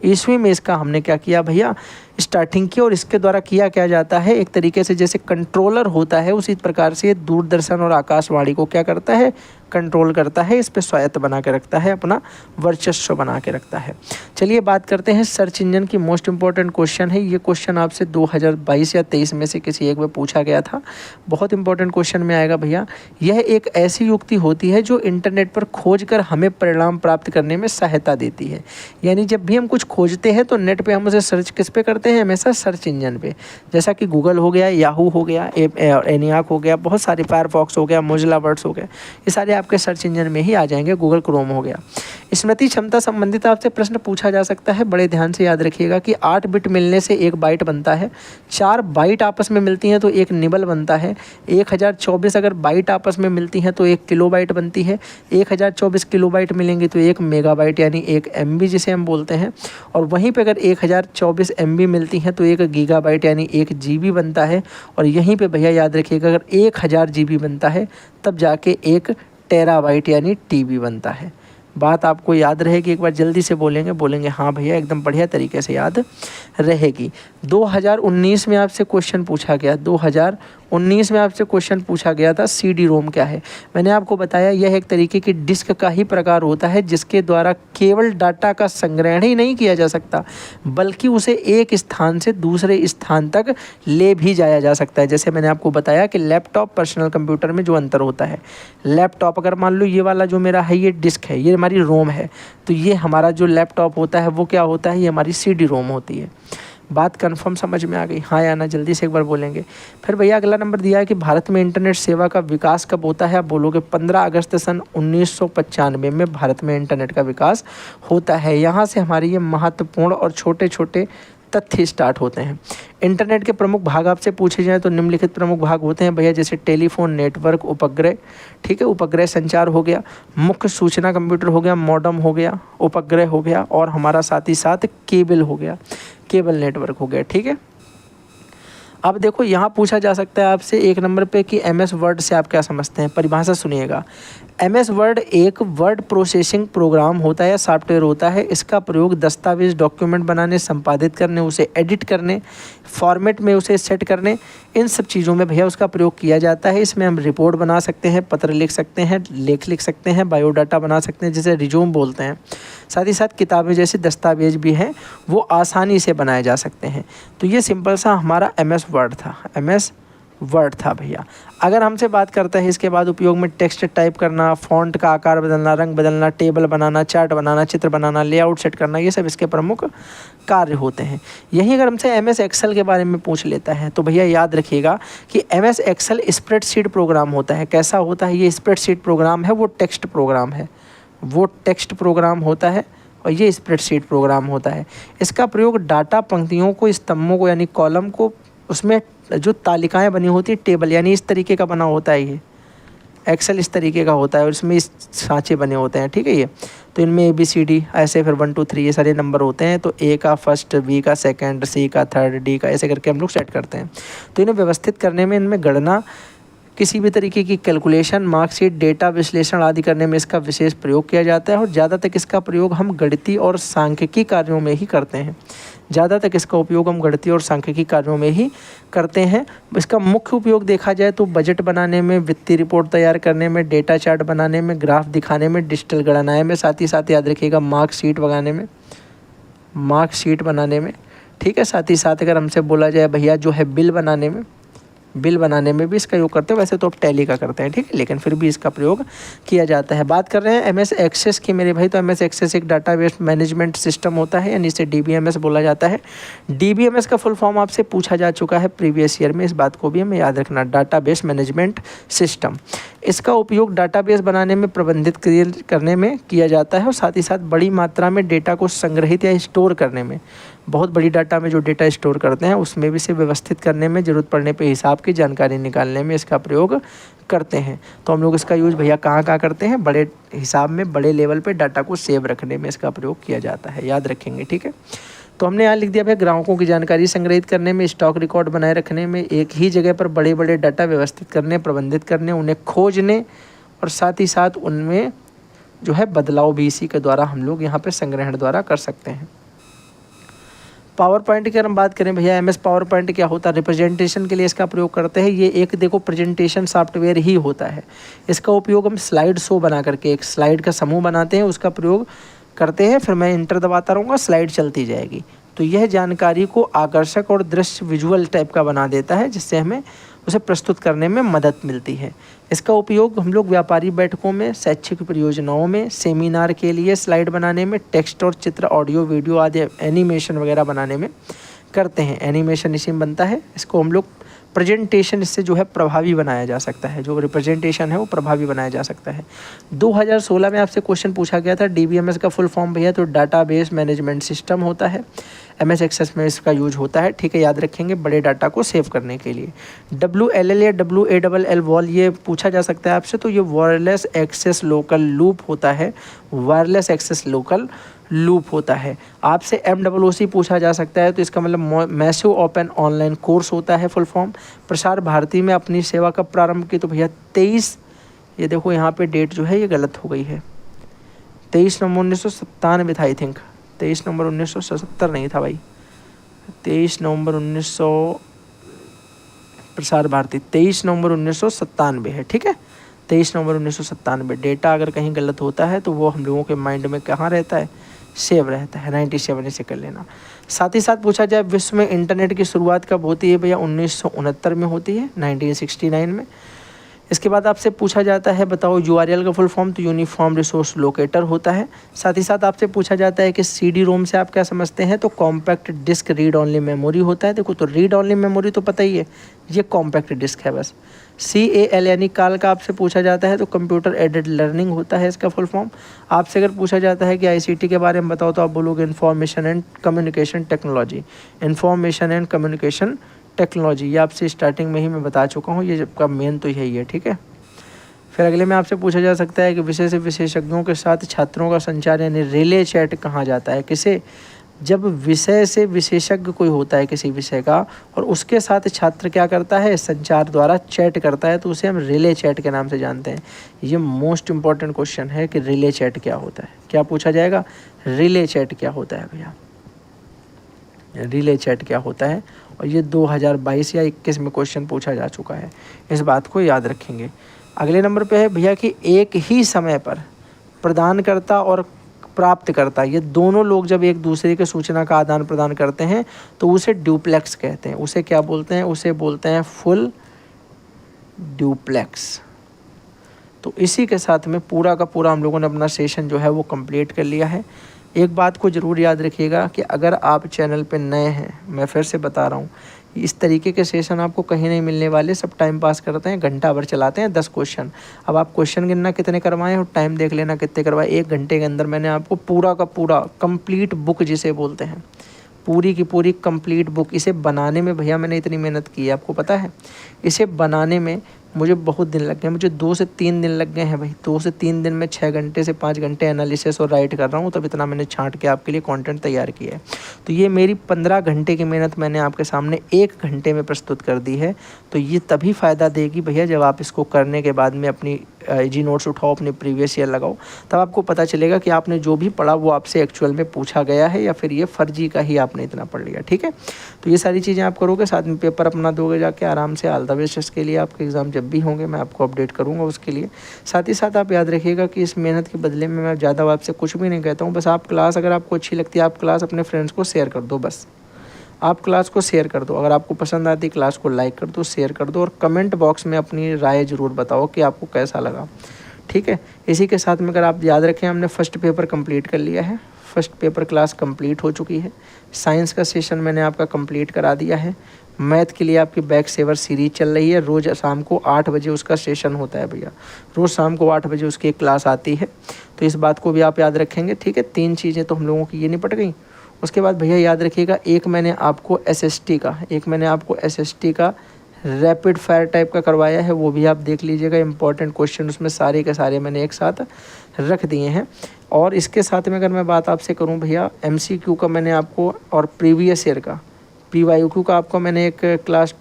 ईस्वी में इसका हमने क्या किया भैया, स्टार्टिंग की, और इसके द्वारा किया क्या जाता है, एक तरीके से जैसे कंट्रोलर होता है उसी प्रकार से दूरदर्शन और आकाशवाणी को क्या करता है, कंट्रोल करता है, इस पे स्वायत्त बना के रखता है, अपना वर्चस्व बना के रखता है। चलिए बात करते हैं सर्च इंजन की। मोस्ट इंपॉर्टेंट क्वेश्चन है ये, क्वेश्चन आपसे 2022 या 23 में से किसी एक में पूछा गया था, बहुत इंपॉर्टेंट क्वेश्चन में आएगा भैया। यह एक ऐसी युक्ति होती है जो इंटरनेट पर खोज कर हमें परिणाम प्राप्त करने में सहायता देती है। यानी जब भी हम कुछ खोजते हैं तो नेट पे हम उसे सर्च किस पे करते हैं, हमेशा सर्च इंजन पे, जैसा कि गूगल हो गया, याहू हो गया, एनियाक हो गया, बहुत सारे, फायरफॉक्स हो गया, मोजिला वर्ड्स हो गया, ये सारे आपके सर्च इंजन में ही आ जाएंगे, गूगल क्रोम हो गया। स्मृति क्षमता संबंधित आपसे प्रश्न पूछा जा सकता है, बड़े ध्यान से याद रखिएगा कि 8 बिट मिलने से 1 बाइट बनता है, 4 बाइट आपस में मिलती हैं तो 1 निबल बनता है, 1024 अगर बाइट आपस में मिलती हैं तो 1 किलोबाइट बनती है, 1024 किलोबाइट मिलेंगी तो 1 मेगाबाइट यानी 1 MB जिसे हम बोलते हैं, और वहीं पे अगर 1024 MB मिलती हैं तो 1 गीगाबाइट यानी 1 GB बनता है, और यहीं पे भैया याद रखिएगा अगर 1000 GB बनता है तब जाके 1 टेराबाइट यानी TB बनता है। बात आपको याद रहेगी, एक बार जल्दी से बोलेंगे हाँ भैया, एकदम बढ़िया तरीके से याद रहेगी। 2019 में आपसे क्वेश्चन पूछा गया, 2019 में आपसे क्वेश्चन पूछा गया था CD-ROM क्या है। मैंने आपको बताया यह एक तरीके की डिस्क का ही प्रकार होता है जिसके द्वारा केवल डाटा का संग्रहण ही नहीं किया जा सकता बल्कि उसे एक स्थान से दूसरे स्थान तक ले भी जाया जा सकता है। जैसे मैंने आपको बताया कि लैपटॉप पर्सनल कंप्यूटर में जो अंतर होता है, लैपटॉप अगर मान लो ये वाला जो मेरा है ये डिस्क है, ये हमारी रोम है, तो ये हमारा जो लैपटॉप होता है वो क्या होता है, ये हमारी CD-ROM होती है। बात कंफर्म समझ में आ गई, हाँ या ना, जल्दी से एक बार बोलेंगे। फिर भैया अगला नंबर दिया है कि भारत में इंटरनेट सेवा का विकास कब होता है। आप बोलोगे 15 अगस्त सन 1995 में भारत में इंटरनेट का विकास होता है। यहाँ से हमारे ये महत्वपूर्ण और छोटे छोटे तथ्य स्टार्ट होते हैं। इंटरनेट के प्रमुख भाग आपसे पूछे जाएँ तो निम्नलिखित प्रमुख भाग होते हैं भैया, जैसे टेलीफोन नेटवर्क, उपग्रह, ठीक है, उपग्रह संचार हो गया, मुख्य सूचना कंप्यूटर हो गया, मॉडेम हो गया, उपग्रह हो गया, और हमारा साथ ही साथ केबल हो गया, केबल नेटवर्क हो गया, ठीक है। अब देखो यहाँ पूछा जा सकता है आपसे 1 नंबर पे कि MS वर्ड से आप क्या समझते हैं। परिभाषा सुनिएगा, MS वर्ड एक वर्ड प्रोसेसिंग प्रोग्राम होता है या सॉफ्टवेयर होता है। इसका प्रयोग दस्तावेज, डॉक्यूमेंट बनाने, संपादित करने, उसे एडिट करने, फॉर्मेट में उसे सेट करने, इन सब चीज़ों में भैया उसका प्रयोग किया जाता है। इसमें हम रिपोर्ट बना सकते हैं, पत्र लिख सकते हैं, लेख लिख सकते हैं, बायोडाटा बना सकते हैं जिसे रिज्यूम बोलते हैं। साथ ही साथ किताबें जैसे दस्तावेज भी हैं वो आसानी से बनाए जा सकते हैं। तो ये सिंपल सा हमारा MS वर्ड था, MS वर्ड था भैया। अगर हमसे बात करता है इसके बाद उपयोग में टेक्स्ट टाइप करना, फ़ॉन्ट का आकार बदलना, रंग बदलना, टेबल बनाना, चार्ट बनाना, चित्र बनाना, लेआउट सेट करना, ये सब इसके प्रमुख कार्य होते हैं। यही अगर हमसे MS एक्सेल के बारे में पूछ लेता है तो भैया याद रखिएगा कि MS एक्सेल स्प्रेडशीट प्रोग्राम होता है। कैसा होता है ये स्प्रेडशीट प्रोग्राम है? वो टेक्स्ट प्रोग्राम है, वो टेक्स्ट प्रोग्राम होता है और ये स्प्रेडशीट प्रोग्राम होता है। इसका प्रयोग डाटा पंक्तियों को, स्तंभों को यानी कॉलम को, उसमें जो तालिकाएं बनी होती है, टेबल यानी इस तरीके का बना होता है। ये एक्सेल इस तरीके का होता है और इसमें इस सांचे बने होते हैं, ठीक है। ये तो इनमें ABCD ऐसे, फिर 1 2 3 ये सारे नंबर होते हैं। तो A का फर्स्ट, B का सेकंड, C का थर्ड, D का, ऐसे करके हम लोग सेट करते हैं। तो इन्हें व्यवस्थित करने में, इनमें गणना, किसी भी तरीके की कैलकुलेशन, मार्कशीट, डेटा विश्लेषण आदि करने में इसका विशेष प्रयोग किया जाता है। और ज़्यादातर इसका प्रयोग हम गणितीय और सांख्यिकी कार्यों में ही करते हैं। ज़्यादातर इसका उपयोग हम गणितीय और सांख्यिकी कार्यों में ही करते हैं। इसका मुख्य उपयोग देखा जाए तो बजट बनाने में, वित्तीय रिपोर्ट तैयार करने में, डेटा चार्ट बनाने में, ग्राफ दिखाने में, डिजिटल गणनाएँ में, साथ ही साथ याद रखिएगा मार्कशीट बनाने में, मार्कशीट बनाने में, ठीक है। साथ ही साथ अगर हमसे बोला जाए भैया जो है बिल बनाने में, बिल बनाने में भी इसका उपयोग करते हैं। वैसे तो अब टैली का करते हैं, ठीक है, लेकिन फिर भी इसका प्रयोग किया जाता है। बात कर रहे हैं MS एक्सेस की मेरे भाई, तो MS एक्सेस एक डाटाबेस मैनेजमेंट सिस्टम होता है, यानी इसे DBMS बोला जाता है। DBMS का फुल फॉर्म आपसे पूछा जा चुका है प्रीवियस ईयर में, इस बात को भी हमें याद रखना, डाटाबेस मैनेजमेंट सिस्टम। इसका उपयोग डाटाबेस बनाने में, प्रबंधित करने में किया जाता है और साथ ही साथ बड़ी मात्रा में डेटा को संग्रहित या स्टोर करने में, बहुत बड़ी डाटा में जो डेटा स्टोर करते हैं उसमें भी इसे व्यवस्थित करने में, ज़रूरत पड़ने पे हिसाब की जानकारी निकालने में इसका प्रयोग करते हैं। तो हम लोग इसका यूज़ भैया कहाँ कहाँ करते हैं? बड़े हिसाब में, बड़े लेवल पे डाटा को सेव रखने में इसका प्रयोग किया जाता है, याद रखेंगे, ठीक है। तो हमने यहाँ लिख दिया भैया ग्राहकों की जानकारी संग्रहित करने में, स्टॉक रिकॉर्ड बनाए रखने में, एक ही जगह पर बड़े बड़े डाटा व्यवस्थित करने, प्रबंधित करने, उन्हें खोजने और साथ ही साथ उनमें जो है बदलाव भी इसी के द्वारा हम लोग यहाँ पे संग्रहण द्वारा कर सकते हैं। पावर पॉइंट की अगर हम बात करें भैया, MS पावर पॉइंट क्या होता है? रिप्रेजेंटेशन के लिए इसका प्रयोग करते हैं। ये एक देखो प्रेजेंटेशन सॉफ्टवेयर ही होता है। इसका उपयोग हम स्लाइड शो बना करके, एक स्लाइड का समूह बनाते हैं, उसका प्रयोग करते हैं, फिर मैं इंटर दबाता रहूँगा, स्लाइड चलती जाएगी। तो यह जानकारी को आकर्षक और दृश्य विजुअल टाइप का बना देता है, जिससे हमें उसे प्रस्तुत करने में मदद मिलती है। इसका उपयोग हम लोग व्यापारी बैठकों में, शैक्षिक परियोजनाओं में, सेमिनार के लिए स्लाइड बनाने में, टेक्स्ट और चित्र, ऑडियो, वीडियो आदि एनिमेशन वगैरह बनाने में करते हैं। एनिमेशन इसी में बनता है। इसको हम लोग प्रेजेंटेशन, इससे जो है प्रभावी बनाया जा सकता है, जो रिप्रेजेंटेशन है वो प्रभावी बनाया जा सकता है। 2016 में आपसे क्वेश्चन पूछा गया था, DBMS का फुल फॉर्म भैया तो डाटाबेस मैनेजमेंट सिस्टम होता है। MS एक्सेस में इसका यूज होता है, ठीक है, याद रखेंगे, बड़े डाटा को सेव करने के लिए। WLL या WALL वॉल ये पूछा जा सकता है आपसे, तो ये वायरलेस एक्सेस लोकल लूप होता है, वायरलेस एक्सेस लोकल लूप होता है। आपसे MOOC पूछा जा सकता है, तो इसका मतलब मैसिव ओपन ऑनलाइन कोर्स होता है फुल फॉर्म। प्रसार भारती में अपनी सेवा कब प्रारंभ की? तो भैया 23, ये देखो यहाँ पे डेट जो है ये गलत हो गई है, 23 नवंबर 1997 था, आई थिंक 23 नवंबर 1977 नहीं था भाई, 23 नवंबर 1900, प्रसार भारती 23 नवंबर 1997 है, ठीक है, 23 नवंबर 1997। डेटा अगर कहीं गलत होता है तो वो हम लोगों के माइंड में कहाँ रहता है? सेव रहता है। 97 इसे कर लेना। साथ ही साथ पूछा जाए विश्व में इंटरनेट की शुरुआत कब होती है? भैया 1969 में होती है, 1969 में। इसके बाद आपसे पूछा जाता है बताओ URL का फुल फॉर्म, तो यूनिफॉर्म रिसोर्स लोकेटर होता है। साथ ही साथ आपसे पूछा जाता है कि CD-ROM से आप क्या समझते हैं? तो compact disc read only memory होता है। देखो तो रीड ऑनली मेमोरी तो पता ही है, ये कॉम्पैक्ट डिस्क है बस। CAL यानी काल का आपसे पूछा जाता है, तो कंप्यूटर एडेड लर्निंग होता है इसका फुल फॉर्म। आपसे अगर पूछा जाता है कि ICT के बारे में बताओ, तो आप बोलोगे information and communication technology, information and communication technology. ये आपसे स्टार्टिंग में ही मैं बता चुका हूँ, ये आपका मेन तो यही है, ठीक है। फिर अगले में आपसे पूछा जा सकता है कि विषय से विशेषज्ञों के साथ छात्रों का संचार यानी रिले चैट कहा जाता है। किसे? जब विषय से विशेषज्ञ कोई होता है किसी विषय का और उसके साथ छात्र क्या करता है? संचार द्वारा चैट करता है, तो उसे हम रिले चैट के नाम से जानते हैं। ये मोस्ट इंपॉर्टेंट क्वेश्चन है कि रिले चैट क्या होता है। क्या पूछा जाएगा? रिले चैट क्या होता है भैया, रिले चैट क्या होता है। और ये 2022 या 21 में क्वेश्चन पूछा जा चुका है, इस बात को याद रखेंगे। अगले नंबर पे है भैया कि एक ही समय पर प्रदानकर्ता और प्राप्तकर्ता, ये दोनों लोग जब एक दूसरे के सूचना का आदान प्रदान करते हैं तो उसे ड्यूप्लेक्स कहते हैं। उसे क्या बोलते हैं? उसे बोलते हैं फुल ड्यूप्लेक्स। तो इसी के साथ में पूरा का पूरा हम लोगों ने अपना सेशन जो है वो कंप्लीट कर लिया है। एक बात को ज़रूर याद रखिएगा कि अगर आप चैनल पे नए हैं, मैं फिर से बता रहा हूँ, इस तरीके के सेशन आपको कहीं नहीं मिलने वाले। सब टाइम पास करते हैं, घंटा भर चलाते हैं, 10 क्वेश्चन। अब आप क्वेश्चन गिनना कितने करवाएं और टाइम देख लेना कितने करवाएं। 1 घंटे के अंदर मैंने आपको पूरा का पूरा कंप्लीट बुक जिसे बोलते हैं, पूरी की पूरी कंप्लीट बुक, इसे बनाने में भैया मैंने इतनी मेहनत की है, आपको पता है। इसे बनाने में मुझे बहुत दिन लग गए, मुझे 2 से 3 दिन लग गए हैं भाई। 2 से 3 दिन में 6 घंटे से 5 घंटे एनालिसिस और राइट कर रहा हूँ, तब इतना मैंने छांट के आपके लिए कंटेंट तैयार किया है। तो ये मेरी 15 घंटे की मेहनत मैंने आपके सामने 1 घंटे में प्रस्तुत कर दी है। तो ये तभी फ़ायदा देगी भैया जब आप इसको करने के बाद में अपनी जी नोट्स उठाओ, अपने प्रीवियस ईयर लगाओ, तब आपको पता चलेगा कि आपने जो भी पढ़ा वो आपसे एक्चुअल में पूछा गया है या फिर ये फर्जी का ही आपने इतना पढ़ लिया। ठीक है, तो ये सारी चीज़ें आप करोगे, साथ में पेपर अपना दोगे जाके आराम से। ऑल द बेस्ट इसके लिए। आपके एग्ज़ाम जब भी होंगे मैं आपको अपडेट करूँगा उसके लिए। साथ ही साथ आप याद रखिएगा कि इस मेहनत के बदले में मैं ज़्यादा आपसे कुछ भी नहीं कहता हूँ। बस आप क्लास अगर आपको अच्छी लगती है, आप क्लास अपने फ्रेंड्स को शेयर कर दो। बस आप क्लास को शेयर कर दो। अगर आपको पसंद आती है क्लास को लाइक कर दो, शेयर कर दो और कमेंट बॉक्स में अपनी राय ज़रूर बताओ कि आपको कैसा लगा। ठीक है, इसी के साथ में अगर आप याद रखें, हमने फर्स्ट पेपर कंप्लीट कर लिया है। फर्स्ट पेपर क्लास कंप्लीट हो चुकी है। साइंस का सेशन मैंने आपका कंप्लीट करा दिया है। मैथ के लिए आपकी बैक सेवर सीरीज चल रही है। रोज़ शाम को 8 बजे उसका सेशन होता है भैया, रोज़ शाम को 8 बजे उसकी एक क्लास आती है। तो इस बात को भी आप याद रखेंगे। ठीक है, 3 चीज़ें तो हम लोगों की ये निपट गई। उसके बाद भैया याद रखिएगा, एक मैंने आपको एसएसटी का रैपिड फायर टाइप का करवाया है, वो भी आप देख लीजिएगा। इंपॉर्टेंट क्वेश्चन उसमें सारे के सारे मैंने एक साथ रख दिए हैं। और इसके साथ में अगर मैं बात आपसे करूं भैया, एमसीक्यू का मैंने आपको और प्रीवियस ईयर का पीवाईक्यू का आपको मैंने एक क्लास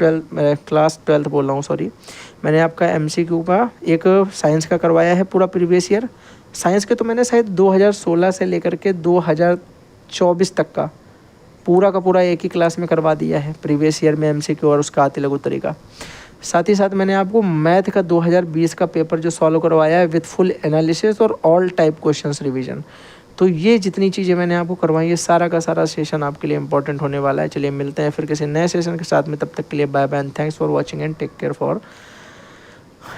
12 बोल रहा हूँ, सॉरी, मैंने आपका एमसीक्यू का एक साइंस का करवाया है पूरा प्रीवियस ईयर। साइंस के तो मैंने शायद 2016 से लेकर के 2024 तक का पूरा एक ही क्लास में करवा दिया है प्रीवियस ईयर में एमसीक्यू और उसका आती लघु तरीका। साथ ही साथ मैंने आपको मैथ का 2020 का पेपर जो सॉल्व करवाया है विद फुल एनालिसिस और ऑल टाइप क्वेश्चंस रिवीजन। तो ये जितनी चीज़ें मैंने आपको करवाई है, सारा का सारा सेशन आपके लिए इंपॉर्टेंट होने वाला है। चलिए मिलते हैं फिर किसी नए सेशन के साथ में, तब तक के लिए bye bye and thanks for watching and take care for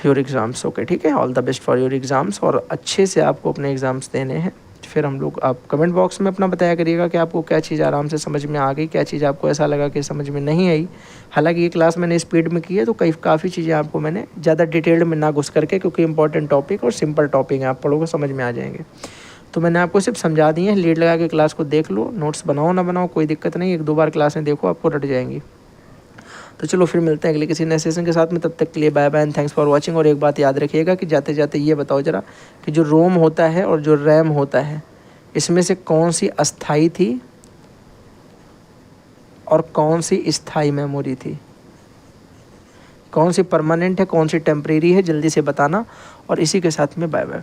your exams. Okay, ठीक है, all the best for your exams. और अच्छे से आपको अपने एग्ज़ाम्स देने हैं। फिर हम लोग, आप कमेंट बॉक्स में अपना बताया करिएगा कि आपको क्या चीज़ आराम से समझ में आ गई, क्या चीज़ आपको ऐसा लगा कि समझ में नहीं आई। हालांकि ये क्लास मैंने स्पीड में की है, तो काफ़ी चीज़ें आपको मैंने ज़्यादा डिटेल्ड में ना घुस करके, क्योंकि इंपॉर्टेंट टॉपिक और सिंपल टॉपिक है, आप पढ़ोगे समझ में आ जाएंगे। तो मैंने आपको सिर्फ समझा दी है। लीड लगा के क्लास को देख लो, नोट्स बनाओ ना बनाओ कोई दिक्कत नहीं, 1-2 बार क्लास में देखो, आपको रट जाएंगी। तो चलो फिर मिलते हैं अगले किसी नए सेशन के साथ में, तब तक के लिए bye bye and thanks for watching. और एक बात याद रखिएगा कि जाते जाते ये बताओ ज़रा कि जो रोम होता है और जो रैम होता है, इसमें से कौन सी अस्थाई थी और कौन सी स्थायी मेमोरी थी, कौन सी परमानेंट है, कौन सी टेम्परेरी है, जल्दी से बताना। और इसी के साथ में बाय बाय।